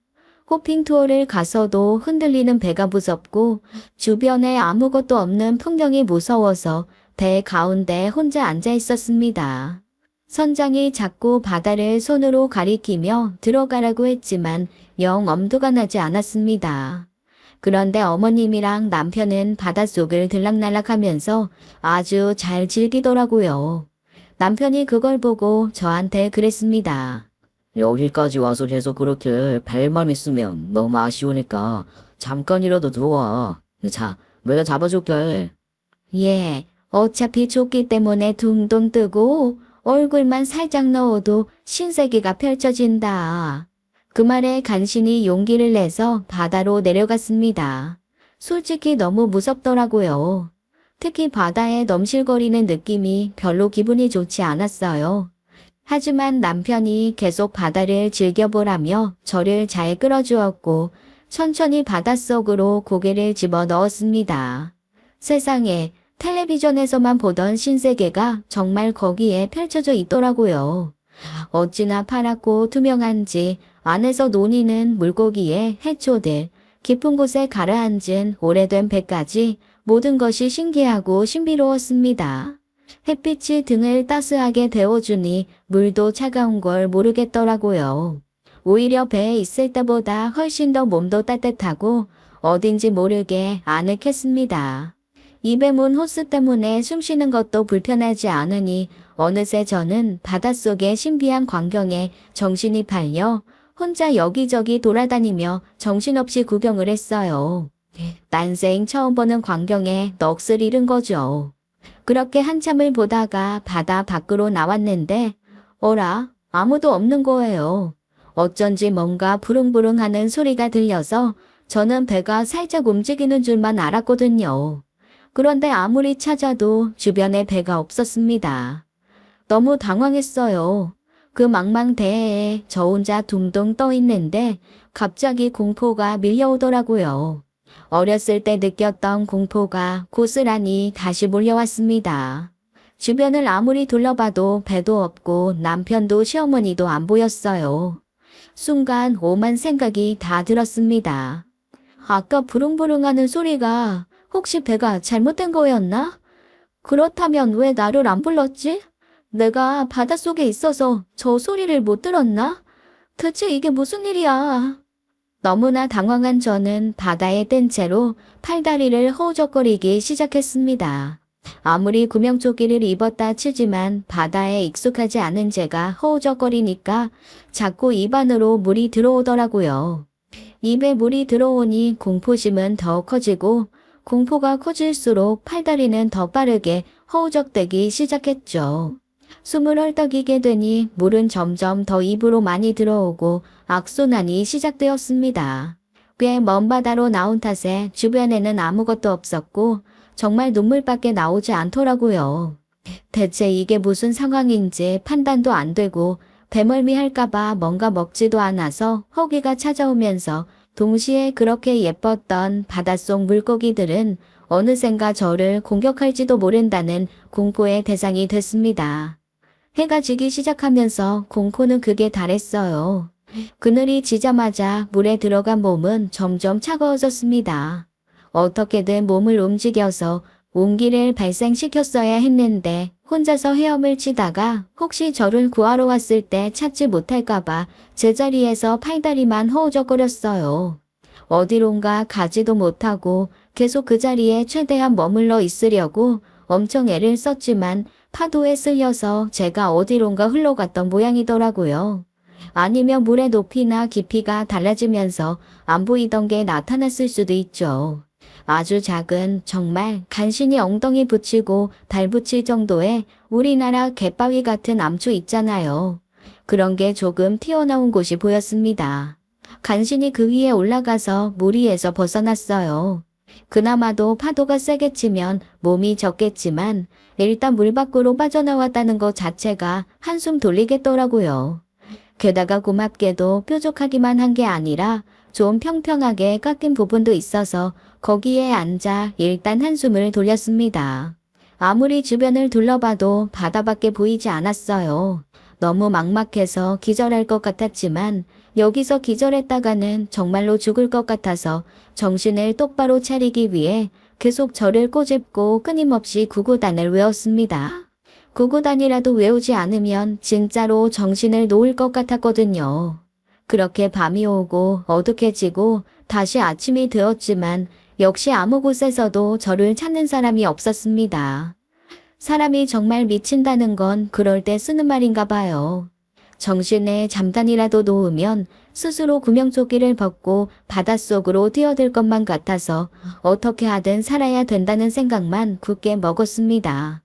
호핑 투어를 가서도 흔들리는 배가 무섭고 주변에 아무것도 없는 풍경이 무서워서 배 가운데 혼자 앉아 있었습니다. 선장이 자꾸 바다를 손으로 가리키며 들어가라고 했지만 영 엄두가 나지 않았습니다. 그런데 어머님이랑 남편은 바닷속을 들락날락하면서 아주 잘 즐기더라고요. 남편이 그걸 보고 저한테 그랬습니다. 여기까지 와서 계속 그렇게 벨만 있으면 너무 아쉬우니까 잠깐이라도 들어와. 자, 내가 잡아줄게. 예, 어차피 조끼 때문에 둥둥 뜨고 얼굴만 살짝 넣어도 신세계가 펼쳐진다. 그 말에 간신히 용기를 내서 바다로 내려갔습니다. 솔직히 너무 무섭더라고요. 특히 바다에 넘실거리는 느낌이 별로 기분이 좋지 않았어요. 하지만 남편이 계속 바다를 즐겨보라며 저를 잘 끌어주었고 천천히 바닷속으로 고개를 집어 넣었습니다. 세상에 텔레비전에서만 보던 신세계가 정말 거기에 펼쳐져 있더라고요. 어찌나 파랗고 투명한지 안에서 논이는 물고기에 해초들, 깊은 곳에 가라앉은 오래된 배까지 모든 것이 신기하고 신비로웠습니다. 햇빛이 등을 따스하게 데워주니 물도 차가운 걸 모르겠더라고요. 오히려 배에 있을 때보다 훨씬 더 몸도 따뜻하고 어딘지 모르게 아늑했습니다. 입에 문 호스 때문에 숨 쉬는 것도 불편하지 않으니 어느새 저는 바닷속의 신비한 광경에 정신이 팔려 혼자 여기저기 돌아다니며 정신없이 구경을 했어요. 난생 처음 보는 광경에 넋을 잃은 거죠. 그렇게 한참을 보다가 바다 밖으로 나왔는데 어라, 아무도 없는 거예요. 어쩐지 뭔가 부릉부릉 하는 소리가 들려서 저는 배가 살짝 움직이는 줄만 알았거든요. 그런데 아무리 찾아도 주변에 배가 없었습니다. 너무 당황했어요. 그 망망대해에 저 혼자 둥둥 떠 있는데 갑자기 공포가 밀려오더라고요. 어렸을 때 느꼈던 공포가 고스란히 다시 몰려왔습니다. 주변을 아무리 둘러봐도 배도 없고 남편도 시어머니도 안 보였어요. 순간 오만 생각이 다 들었습니다. 아까 부릉부릉하는 소리가 혹시 배가 잘못된 거였나? 그렇다면 왜 나를 안 불렀지? 내가 바닷속에 있어서 저 소리를 못 들었나? 대체 이게 무슨 일이야? 너무나 당황한 저는 바다에 뜬 채로 팔다리를 허우적거리기 시작했습니다. 아무리 구명조끼를 입었다 치지만 바다에 익숙하지 않은 제가 허우적거리니까 자꾸 입 안으로 물이 들어오더라고요. 입에 물이 들어오니 공포심은 더 커지고 공포가 커질수록 팔다리는 더 빠르게 허우적대기 시작했죠. 숨을 헐떡이게 되니 물은 점점 더 입으로 많이 들어오고 악순환이 시작되었습니다. 꽤 먼 바다로 나온 탓에 주변에는 아무것도 없었고 정말 눈물밖에 나오지 않더라고요. 대체 이게 무슨 상황인지 판단도 안 되고 배멀미할까봐 뭔가 먹지도 않아서 허기가 찾아오면서 동시에 그렇게 예뻤던 바닷속 물고기들은 어느샌가 저를 공격할지도 모른다는 공포의 대상이 됐습니다. 해가 지기 시작하면서 공포는 극에 달했어요. 그늘이 지자마자 물에 들어간 몸은 점점 차가워졌습니다. 어떻게든 몸을 움직여서 온기를 발생시켰어야 했는데 혼자서 헤엄을 치다가 혹시 저를 구하러 왔을 때 찾지 못할까봐 제자리에서 팔다리만 허우적거렸어요. 어디론가 가지도 못하고 계속 그 자리에 최대한 머물러 있으려고 엄청 애를 썼지만 파도에 쓸려서 제가 어디론가 흘러갔던 모양이더라고요. 아니면 물의 높이나 깊이가 달라지면서 안 보이던 게 나타났을 수도 있죠. 아주 작은 정말 간신히 엉덩이 붙이고 달 붙일 정도의 우리나라 갯바위 같은 암초 있잖아요. 그런 게 조금 튀어나온 곳이 보였습니다. 간신히 그 위에 올라가서 물 위에서 벗어났어요. 그나마도 파도가 세게 치면 몸이 젖겠지만 일단 물 밖으로 빠져나왔다는 것 자체가 한숨 돌리겠더라고요. 게다가 고맙게도 뾰족하기만 한 게 아니라 좀 평평하게 깎인 부분도 있어서 거기에 앉아 일단 한숨을 돌렸습니다. 아무리 주변을 둘러봐도 바다밖에 보이지 않았어요. 너무 막막해서 기절할 것 같았지만 여기서 기절했다가는 정말로 죽을 것 같아서 정신을 똑바로 차리기 위해 계속 저를 꼬집고 끊임없이 구구단을 외웠습니다. 구구단이라도 외우지 않으면 진짜로 정신을 놓을 것 같았거든요. 그렇게 밤이 오고 어둑해지고 다시 아침이 되었지만 역시 아무 곳에서도 저를 찾는 사람이 없었습니다. 사람이 정말 미친다는 건 그럴 때 쓰는 말인가 봐요. 정신에 잠깐이라도 놓으면 스스로 구명조끼를 벗고 바닷속으로 뛰어들 것만 같아서 어떻게 하든 살아야 된다는 생각만 굳게 먹었습니다.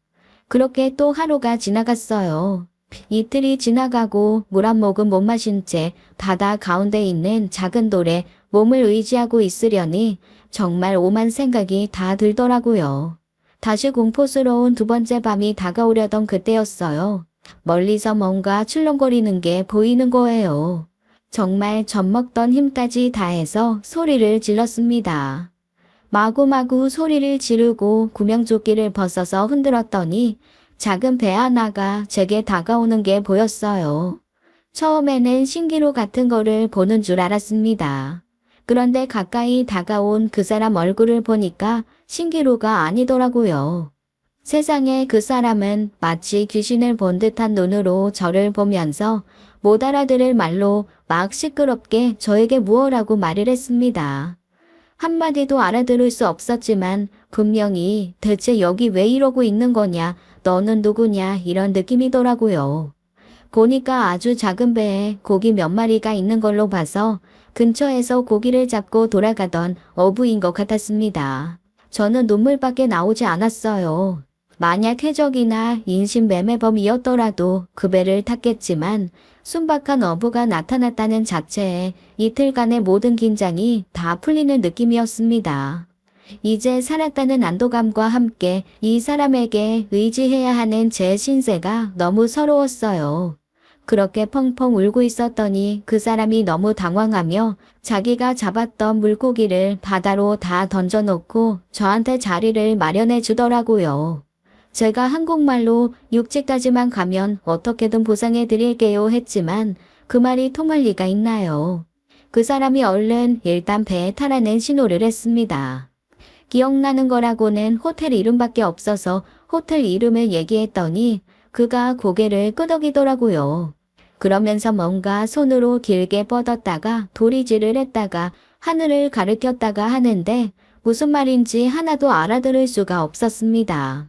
그렇게 또 하루가 지나갔어요. 이틀이 지나가고 물 한 모금 못 마신 채 바다 가운데 있는 작은 돌에 몸을 의지하고 있으려니 정말 오만 생각이 다 들더라고요. 다시 공포스러운 두 번째 밤이 다가오려던 그때였어요. 멀리서 뭔가 출렁거리는 게 보이는 거예요. 정말 젖먹던 힘까지 다해서 소리를 질렀습니다. 마구마구 소리를 지르고 구명조끼를 벗어서 흔들었더니 작은 배 하나가 제게 다가오는 게 보였어요. 처음에는 신기루 같은 거를 보는 줄 알았습니다. 그런데 가까이 다가온 그 사람 얼굴을 보니까 신기루가 아니더라고요. 세상에 그 사람은 마치 귀신을 본 듯한 눈으로 저를 보면서 못 알아들을 말로 막 시끄럽게 저에게 무엇라고 말을 했습니다. 한마디도 알아들을 수 없었지만 분명히 대체 여기 왜 이러고 있는 거냐, 너는 누구냐 이런 느낌이더라고요. 보니까 아주 작은 배에 고기 몇 마리가 있는 걸로 봐서 근처에서 고기를 잡고 돌아가던 어부인 것 같았습니다. 저는 눈물밖에 나오지 않았어요. 만약 해적이나 인신매매범이었더라도 그 배를 탔겠지만 순박한 어부가 나타났다는 자체에 이틀간의 모든 긴장이 다 풀리는 느낌이었습니다. 이제 살았다는 안도감과 함께 이 사람에게 의지해야 하는 제 신세가 너무 서러웠어요. 그렇게 펑펑 울고 있었더니 그 사람이 너무 당황하며 자기가 잡았던 물고기를 바다로 다 던져놓고 저한테 자리를 마련해 주더라고요. 제가 한국말로 육지까지만 가면 어떻게든 보상해 드릴게요 했지만 그 말이 통할 리가 있나요? 그 사람이 얼른 일단 배에 타라는 신호를 했습니다. 기억나는 거라고는 호텔 이름밖에 없어서 호텔 이름을 얘기했더니 그가 고개를 끄덕이더라고요. 그러면서 뭔가 손으로 길게 뻗었다가 도리질을 했다가 하늘을 가리켰다가 하는데 무슨 말인지 하나도 알아들을 수가 없었습니다.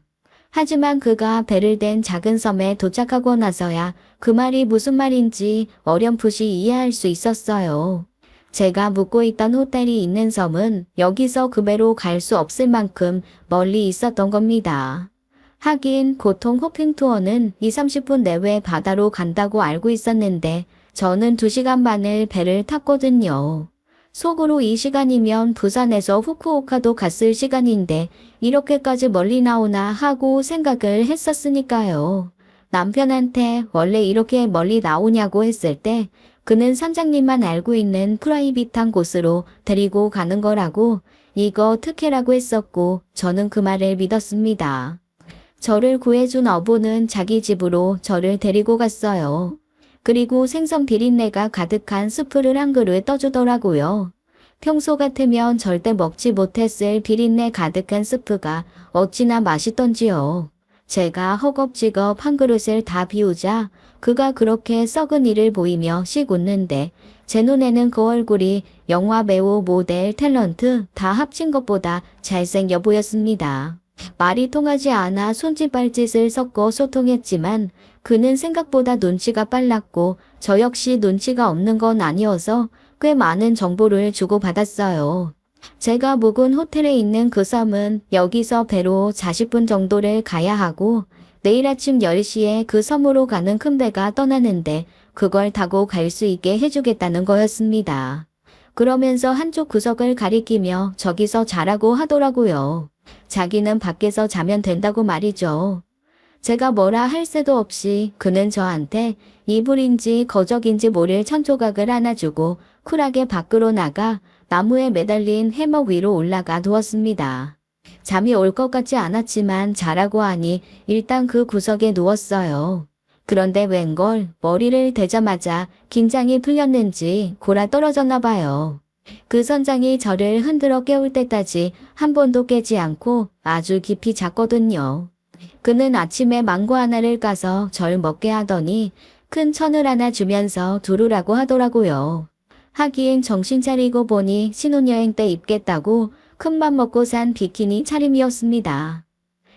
하지만 그가 배를 댄 작은 섬에 도착하고 나서야 그 말이 무슨 말인지 어렴풋이 이해할 수 있었어요. 제가 묵고 있던 호텔이 있는 섬은 여기서 그 배로 갈 수 없을 만큼 멀리 있었던 겁니다. 하긴 보통 호핑 투어는 2~30분 내외 바다로 간다고 알고 있었는데 저는 2시간 반을 배를 탔거든요. 속으로 이 시간이면 부산에서 후쿠오카도 갔을 시간인데 이렇게까지 멀리 나오나 하고 생각을 했었으니까요. 남편한테 원래 이렇게 멀리 나오냐고 했을 때 그는 선장님만 알고 있는 프라이빗한 곳으로 데리고 가는 거라고 이거 특혜라고 했었고 저는 그 말을 믿었습니다. 저를 구해준 어부는 자기 집으로 저를 데리고 갔어요. 그리고 생선 비린내가 가득한 수프를 한 그릇 떠주더라고요. 평소 같으면 절대 먹지 못했을 비린내 가득한 스프가 어찌나 맛있던지요. 제가 허겁지겁 한 그릇을 다 비우자 그가 그렇게 썩은 이를 보이며 씩 웃는데 제 눈에는 그 얼굴이 영화 배우, 모델, 탤런트 다 합친 것보다 잘생겨 보였습니다. 말이 통하지 않아 손짓발짓을 섞어 소통했지만 그는 생각보다 눈치가 빨랐고 저 역시 눈치가 없는 건 아니어서 꽤 많은 정보를 주고받았어요. 제가 묵은 호텔에 있는 그 섬은 여기서 배로 40분 정도를 가야 하고 내일 아침 10시에 그 섬으로 가는 큰 배가 떠나는데 그걸 타고 갈 수 있게 해주겠다는 거였습니다. 그러면서 한쪽 구석을 가리키며 저기서 자라고 하더라고요. 자기는 밖에서 자면 된다고 말이죠. 제가 뭐라 할 새도 없이 그는 저한테 이불인지 거적인지 모를 천조각을 하나 주고 쿨하게 밖으로 나가 나무에 매달린 해먹 위로 올라가 누웠습니다. 잠이 올 것 같지 않았지만 자라고 하니 일단 그 구석에 누웠어요. 그런데 웬걸 머리를 대자마자 긴장이 풀렸는지 골아 떨어졌나 봐요. 그 선장이 저를 흔들어 깨울 때까지 한 번도 깨지 않고 아주 깊이 잤거든요. 그는 아침에 망고 하나를 까서 절 먹게 하더니 큰 천을 하나 주면서 두르라고 하더라고요. 하긴 정신 차리고 보니 신혼여행 때 입겠다고 큰맘 먹고 산 비키니 차림이었습니다.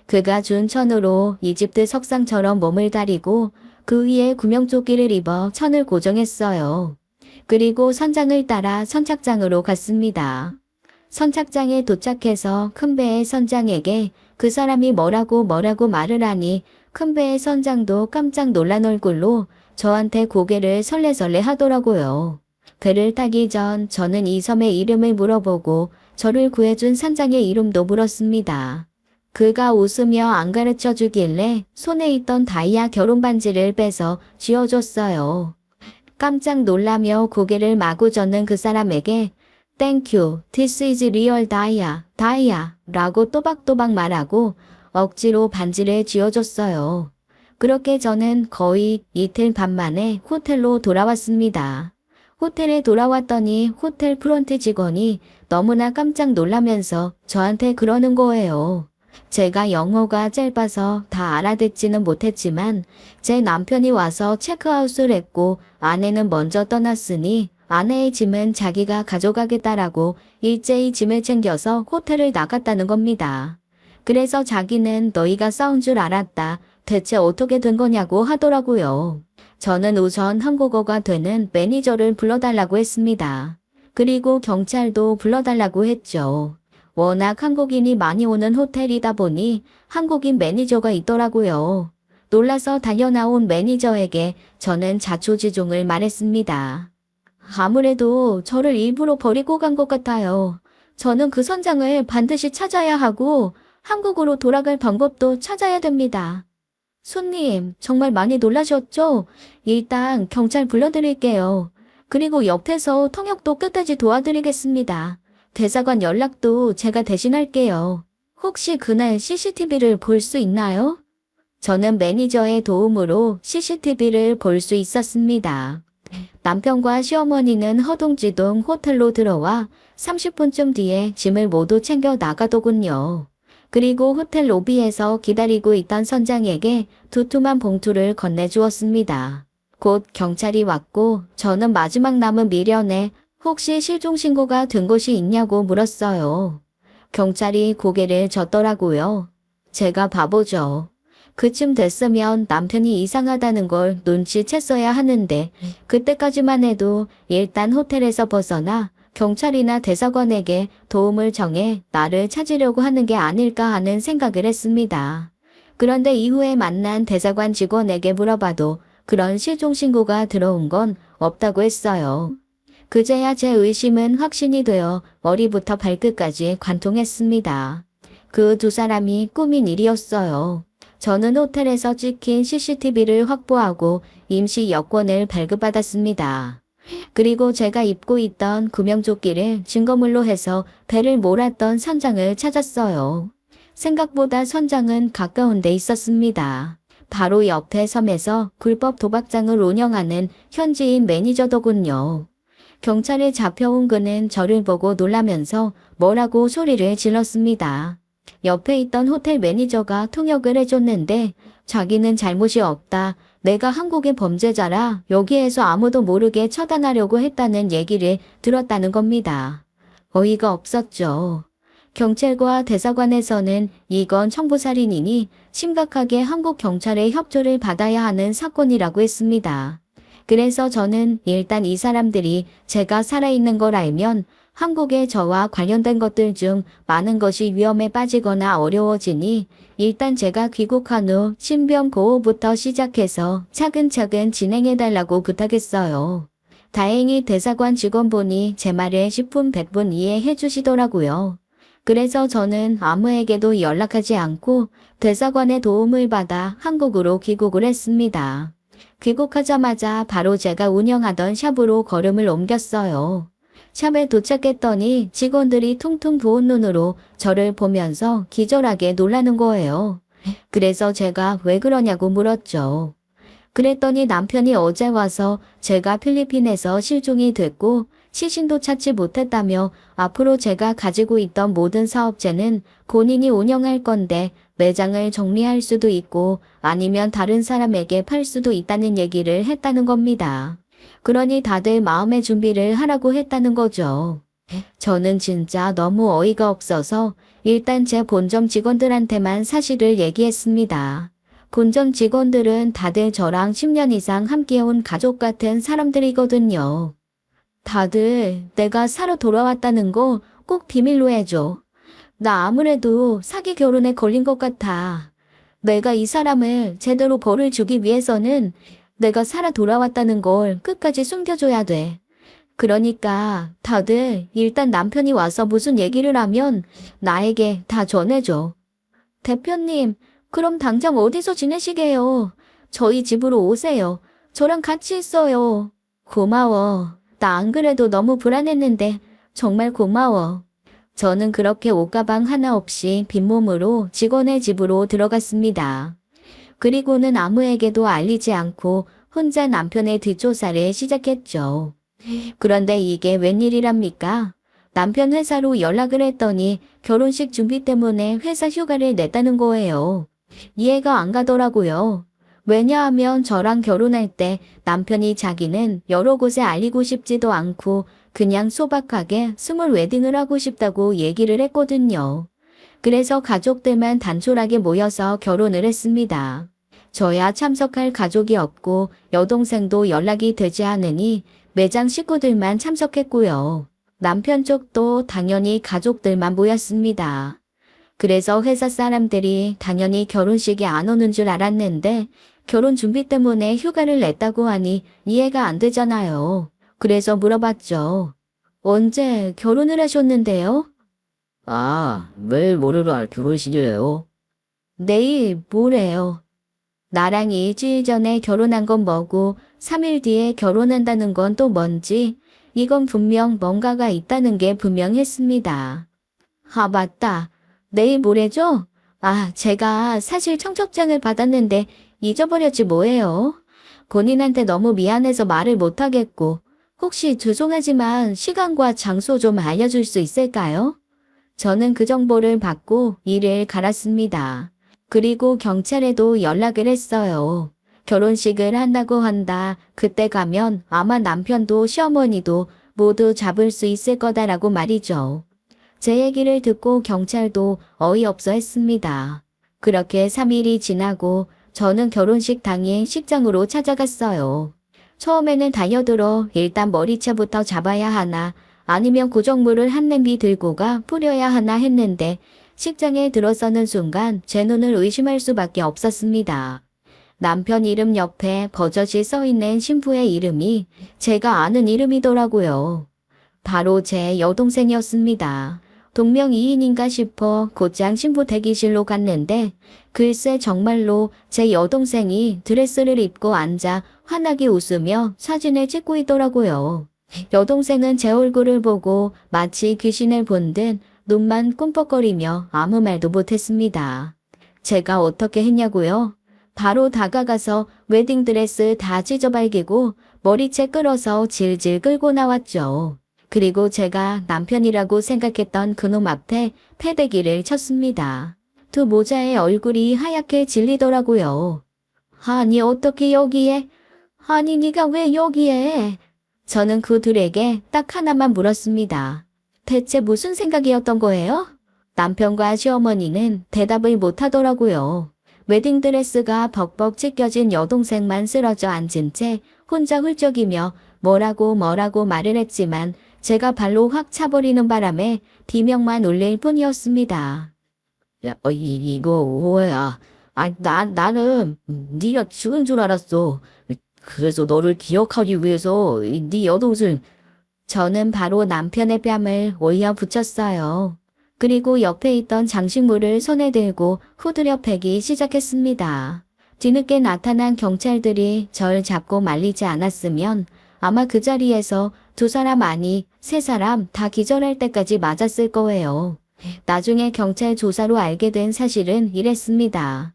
그가 준 천으로 이집트 석상처럼 몸을 가리고 그 위에 구명조끼를 입어 천을 고정했어요. 그리고 선장을 따라 선착장으로 갔습니다. 선착장에 도착해서 큰 배의 선장에게 그 사람이 뭐라고 말을 하니 큰 배의 선장도 깜짝 놀란 얼굴로 저한테 고개를 설레설레 하더라고요. 배를 타기 전 저는 이 섬의 이름을 물어보고 저를 구해준 선장의 이름도 물었습니다. 그가 웃으며 안 가르쳐 주길래 손에 있던 다이아 결혼 반지를 빼서 쥐어줬어요. 깜짝 놀라며 고개를 마구 젓는 그 사람에게 Thank you, this is real 다이아 라고 또박또박 말하고 억지로 반지를 쥐어줬어요. 그렇게 저는 거의 이틀 반 만에 호텔로 돌아왔습니다. 호텔에 돌아왔더니 호텔 프론트 직원이 너무나 깜짝 놀라면서 저한테 그러는 거예요. 제가 영어가 짧아서 다 알아듣지는 못했지만 제 남편이 와서 체크아웃을 했고 아내는 먼저 떠났으니 아내의 짐은 자기가 가져가겠다라고 일제히 짐을 챙겨서 호텔을 나갔다는 겁니다. 그래서 자기는 너희가 싸운 줄 알았다. 대체 어떻게 된 거냐고 하더라고요. 저는 우선 한국어가 되는 매니저를 불러달라고 했습니다. 그리고 경찰도 불러달라고 했죠. 워낙 한국인이 많이 오는 호텔이다 보니 한국인 매니저가 있더라고요. 놀라서 달려나온 매니저에게 저는 자초지종을 말했습니다. 아무래도 저를 일부러 버리고 간 것 같아요. 저는 그 선장을 반드시 찾아야 하고 한국으로 돌아갈 방법도 찾아야 됩니다. 손님, 정말 많이 놀라셨죠? 일단 경찰 불러드릴게요. 그리고 옆에서 통역도 끝까지 도와드리겠습니다. 대사관 연락도 제가 대신할게요. 혹시 그날 CCTV를 볼 수 있나요? 저는 매니저의 도움으로 CCTV를 볼 수 있었습니다. 남편과 시어머니는 허둥지둥 호텔로 들어와 30분쯤 뒤에 짐을 모두 챙겨 나가더군요. 그리고 호텔 로비에서 기다리고 있던 선장에게 두툼한 봉투를 건네주었습니다. 곧 경찰이 왔고 저는 마지막 남은 미련에 혹시 실종신고가 된 곳이 있냐고 물었어요. 경찰이 고개를 젓더라고요. 제가 바보죠. 그쯤 됐으면 남편이 이상하다는 걸 눈치챘어야 하는데 그때까지만 해도 일단 호텔에서 벗어나 경찰이나 대사관에게 도움을 청해 나를 찾으려고 하는 게 아닐까 하는 생각을 했습니다. 그런데 이후에 만난 대사관 직원에게 물어봐도 그런 실종신고가 들어온 건 없다고 했어요. 그제야 제 의심은 확신이 되어 머리부터 발끝까지 관통했습니다. 그 두 사람이 꾸민 일이었어요. 저는 호텔에서 찍힌 CCTV를 확보하고 임시 여권을 발급받았습니다. 그리고 제가 입고 있던 구명조끼를 증거물로 해서 배를 몰았던 선장을 찾았어요. 생각보다 선장은 가까운 데 있었습니다. 바로 옆에 섬에서 불법 도박장을 운영하는 현지인 매니저더군요. 경찰에 잡혀온 그는 저를 보고 놀라면서 뭐라고 소리를 질렀습니다. 옆에 있던 호텔 매니저가 통역을 해줬는데 자기는 잘못이 없다. 내가 한국의 범죄자라 여기에서 아무도 모르게 처단하려고 했다는 얘기를 들었다는 겁니다. 어이가 없었죠. 경찰과 대사관에서는 이건 청부살인이니 심각하게 한국 경찰의 협조를 받아야 하는 사건이라고 했습니다. 그래서 저는 일단 이 사람들이 제가 살아있는 걸 알면 한국의 저와 관련된 것들 중 많은 것이 위험에 빠지거나 어려워지니 일단 제가 귀국한 후 신변 보호부터 시작해서 차근차근 진행해달라고 부탁했어요. 다행히 대사관 직원분이 제 말을 10분 100분 이해해 주시더라고요. 그래서 저는 아무에게도 연락하지 않고 대사관의 도움을 받아 한국으로 귀국을 했습니다. 귀국하자마자 바로 제가 운영하던 샵으로 걸음을 옮겼어요. 샵에 도착했더니 직원들이 퉁퉁 부은 눈으로 저를 보면서 기절하게 놀라는 거예요. 그래서 제가 왜 그러냐고 물었죠. 그랬더니 남편이 어제 와서 제가 필리핀에서 실종이 됐고 시신도 찾지 못했다며 앞으로 제가 가지고 있던 모든 사업체는 본인이 운영할 건데 매장을 정리할 수도 있고 아니면 다른 사람에게 팔 수도 있다는 얘기를 했다는 겁니다. 그러니 다들 마음의 준비를 하라고 했다는 거죠. 저는 진짜 너무 어이가 없어서 일단 제 본점 직원들한테만 사실을 얘기했습니다. 본점 직원들은 다들 저랑 10년 이상 함께해온 가족 같은 사람들이거든요. 다들 내가 살아 돌아왔다는 거 꼭 비밀로 해줘. 나 아무래도 사기 결혼에 걸린 것 같아. 내가 이 사람을 제대로 벌을 주기 위해서는 내가 살아 돌아왔다는 걸 끝까지 숨겨줘야 돼. 그러니까 다들 일단 남편이 와서 무슨 얘기를 하면 나에게 다 전해줘. 대표님, 그럼 당장 어디서 지내시게요? 저희 집으로 오세요. 저랑 같이 있어요. 고마워. 나 안 그래도 너무 불안했는데 정말 고마워. 저는 그렇게 옷가방 하나 없이 빈몸으로 직원의 집으로 들어갔습니다. 그리고는 아무에게도 알리지 않고 혼자 남편의 뒷조사를 시작했죠. 그런데 이게 웬일이랍니까? 남편 회사로 연락을 했더니 결혼식 준비 때문에 회사 휴가를 냈다는 거예요. 이해가 안 가더라고요. 왜냐하면 저랑 결혼할 때 남편이 자기는 여러 곳에 알리고 싶지도 않고 그냥 소박하게 스몰 웨딩을 하고 싶다고 얘기를 했거든요. 그래서 가족들만 단촐하게 모여서 결혼을 했습니다. 저야 참석할 가족이 없고 여동생도 연락이 되지 않으니 매장 식구들만 참석했고요. 남편 쪽도 당연히 가족들만 모였습니다. 그래서 회사 사람들이 당연히 결혼식에 안 오는 줄 알았는데 결혼 준비 때문에 휴가를 냈다고 하니 이해가 안 되잖아요. 그래서 물어봤죠. 언제 결혼을 하셨는데요? 아, 왜 모레로 결혼식이에요? 내일 모레요. 나랑 일주일 전에 결혼한 건 뭐고 3일 뒤에 결혼한다는 건 또 뭔지 이건 분명 뭔가가 있다는 게 분명했습니다. 아, 맞다. 내일 모레죠? 아, 제가 사실 청첩장을 받았는데 잊어버렸지 뭐예요. 본인한테 너무 미안해서 말을 못하겠고 혹시 죄송하지만 시간과 장소 좀 알려줄 수 있을까요? 저는 그 정보를 받고 일을 갈았습니다. 그리고 경찰에도 연락을 했어요. 결혼식을 한다고 한다. 그때 가면 아마 남편도 시어머니도 모두 잡을 수 있을 거다라고 말이죠. 제 얘기를 듣고 경찰도 어이없어 했습니다. 그렇게 3일이 지나고 저는 결혼식 당일 식장으로 찾아갔어요. 처음에는 달려들어 일단 머리채부터 잡아야 하나 아니면 고정물을 한 냄비 들고 가 뿌려야 하나 했는데 식장에 들어서는 순간 제 눈을 의심할 수밖에 없었습니다. 남편 이름 옆에 버젓이 써있는 신부의 이름이 제가 아는 이름이더라고요. 바로 제 여동생이었습니다. 동명이인인가 싶어 곧장 신부 대기실로 갔는데 글쎄 정말로 제 여동생이 드레스를 입고 앉아 환하게 웃으며 사진을 찍고 있더라고요. 여동생은 제 얼굴을 보고 마치 귀신을 본 듯 눈만 꿈뻑거리며 아무 말도 못했습니다. 제가 어떻게 했냐고요? 바로 다가가서 웨딩드레스 다 찢어발기고 머리채 끌어서 질질 끌고 나왔죠. 그리고 제가 남편이라고 생각했던 그놈 앞에 패대기를 쳤습니다. 두 모자의 얼굴이 하얗게 질리더라고요. 아니 어떻게 여기에? 아니 네가 왜 여기에? 저는 그 둘에게 딱 하나만 물었습니다. 대체 무슨 생각이었던 거예요? 남편과 시어머니는 대답을 못하더라고요. 웨딩드레스가 벅벅 찢겨진 여동생만 쓰러져 앉은 채 혼자 훌쩍이며 뭐라고 말을 했지만 제가 발로 확 차버리는 바람에 비명만 울릴 뿐이었습니다. 야, 이거 오해야. 나는 네가 죽은 줄 알았어. 그래서 너를 기억하기 위해서 네 여동생. 저는 바로 남편의 뺨을 올려 붙였어요. 그리고 옆에 있던 장식물을 손에 들고 후드려 패기 시작했습니다. 뒤늦게 나타난 경찰들이 절 잡고 말리지 않았으면 아마 그 자리에서 두 사람 아니 세 사람 다 기절할 때까지 맞았을 거예요. 나중에 경찰 조사로 알게 된 사실은 이랬습니다.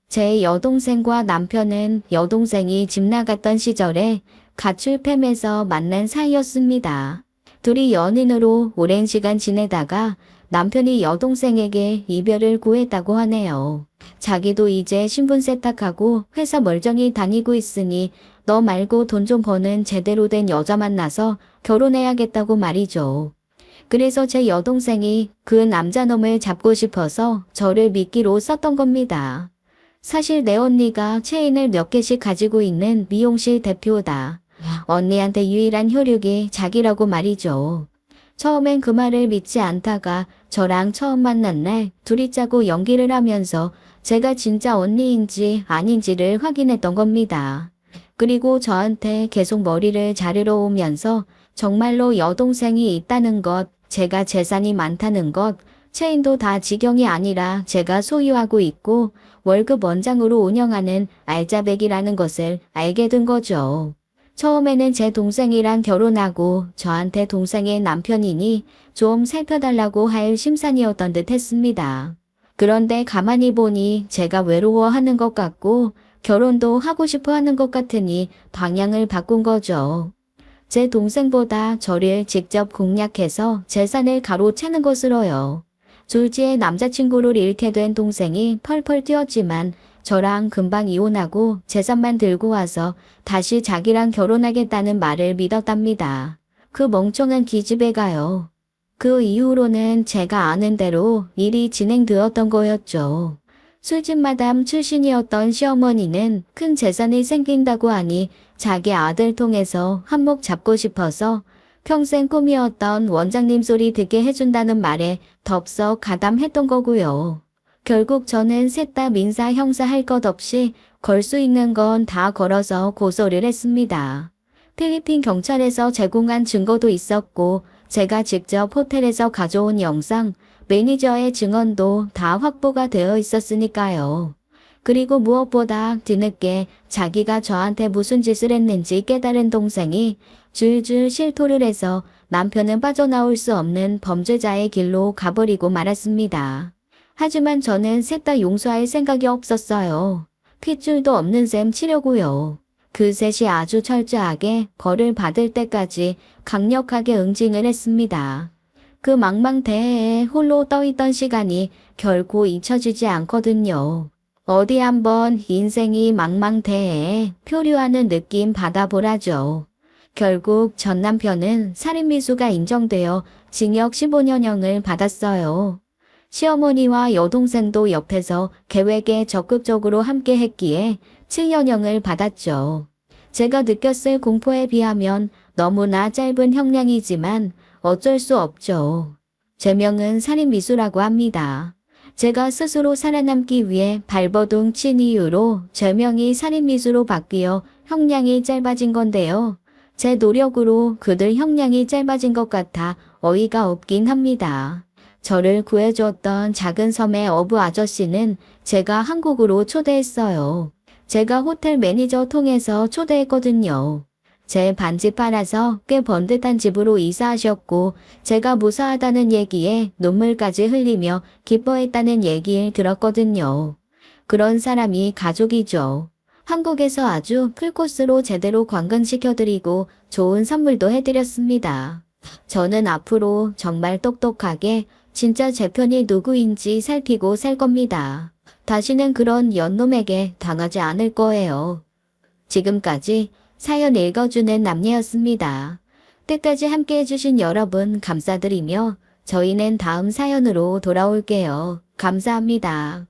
제 여동생과 남편은 여동생이 집 나갔던 시절에 가출팸에서 만난 사이였습니다. 둘이 연인으로 오랜 시간 지내다가 남편이 여동생에게 이별을 구했다고 하네요. 자기도 이제 신분 세탁하고 회사 멀쩡히 다니고 있으니 너 말고 돈 좀 버는 제대로 된 여자 만나서 결혼해야겠다고 말이죠. 그래서 제 여동생이 그 남자놈을 잡고 싶어서 저를 미끼로 썼던 겁니다. 사실 내 언니가 체인을 몇 개씩 가지고 있는 미용실 대표다. 언니한테 유일한 혈육이 자기라고 말이죠. 처음엔 그 말을 믿지 않다가 저랑 처음 만난 날 둘이 짜고 연기를 하면서 제가 진짜 언니인지 아닌지를 확인했던 겁니다. 그리고 저한테 계속 머리를 자르러 오면서 정말로 여동생이 있다는 것, 제가 재산이 많다는 것, 체인도 다 직영이 아니라 제가 소유하고 있고 월급 원장으로 운영하는 알짜배기라는 것을 알게 된 거죠. 처음에는 제 동생이랑 결혼하고 저한테 동생의 남편이니 좀 살펴달라고 할 심산이었던 듯 했습니다. 그런데 가만히 보니 제가 외로워하는 것 같고 결혼도 하고 싶어 하는 것 같으니 방향을 바꾼 거죠. 제 동생보다 저를 직접 공략해서 재산을 가로채는 것으로요. 졸지에 남자친구를 잃게 된 동생이 펄펄 뛰었지만 저랑 금방 이혼하고 재산만 들고 와서 다시 자기랑 결혼하겠다는 말을 믿었답니다. 그 멍청한 기집애가요. 그 이후로는 제가 아는 대로 일이 진행되었던 거였죠. 술집 마담 출신이었던 시어머니는 큰 재산이 생긴다고 하니 자기 아들 통해서 한몫 잡고 싶어서 평생 꿈이었던 원장님 소리 듣게 해준다는 말에 덥석 가담했던 거고요. 결국 저는 셋 다 민사 형사 할 것 없이 걸 수 있는 건 다 걸어서 고소를 했습니다. 필리핀 경찰에서 제공한 증거도 있었고 제가 직접 호텔에서 가져온 영상, 매니저의 증언도 다 확보가 되어 있었으니까요. 그리고 무엇보다 뒤늦게 자기가 저한테 무슨 짓을 했는지 깨달은 동생이 줄줄 실토를 해서 남편은 빠져나올 수 없는 범죄자의 길로 가버리고 말았습니다. 하지만 저는 셋 다 용서할 생각이 없었어요. 핏줄도 없는 셈 치려고요. 그 셋이 아주 철저하게 벌을 받을 때까지 강력하게 응징을 했습니다. 그 망망대해에 홀로 떠있던 시간이 결코 잊혀지지 않거든요. 어디 한번 인생이 망망대해에 표류하는 느낌 받아보라죠. 결국 전 남편은 살인미수가 인정되어 징역 15년형을 받았어요. 시어머니와 여동생도 옆에서 계획에 적극적으로 함께 했기에 7년형을 받았죠. 제가 느꼈을 공포에 비하면 너무나 짧은 형량이지만 어쩔 수 없죠. 제명은 살인미수라고 합니다. 제가 스스로 살아남기 위해 발버둥 친 이유로 제명이 살인미수로 바뀌어 형량이 짧아진 건데요. 제 노력으로 그들 형량이 짧아진 것 같아 어이가 없긴 합니다. 저를 구해줬던 작은 섬의 어부 아저씨는 제가 한국으로 초대했어요. 제가 호텔 매니저 통해서 초대했거든요. 제 반지 팔아서 꽤 번듯한 집으로 이사하셨고 제가 무사하다는 얘기에 눈물까지 흘리며 기뻐했다는 얘기를 들었거든요. 그런 사람이 가족이죠. 한국에서 아주 풀코스로 제대로 관광시켜드리고 좋은 선물도 해드렸습니다. 저는 앞으로 정말 똑똑하게 진짜 제 편이 누구인지 살피고 살 겁니다. 다시는 그런 연놈에게 당하지 않을 거예요. 지금까지 사연 읽어주는 남녀였습니다. 끝까지 함께 해주신 여러분 감사드리며 저희는 다음 사연으로 돌아올게요. 감사합니다.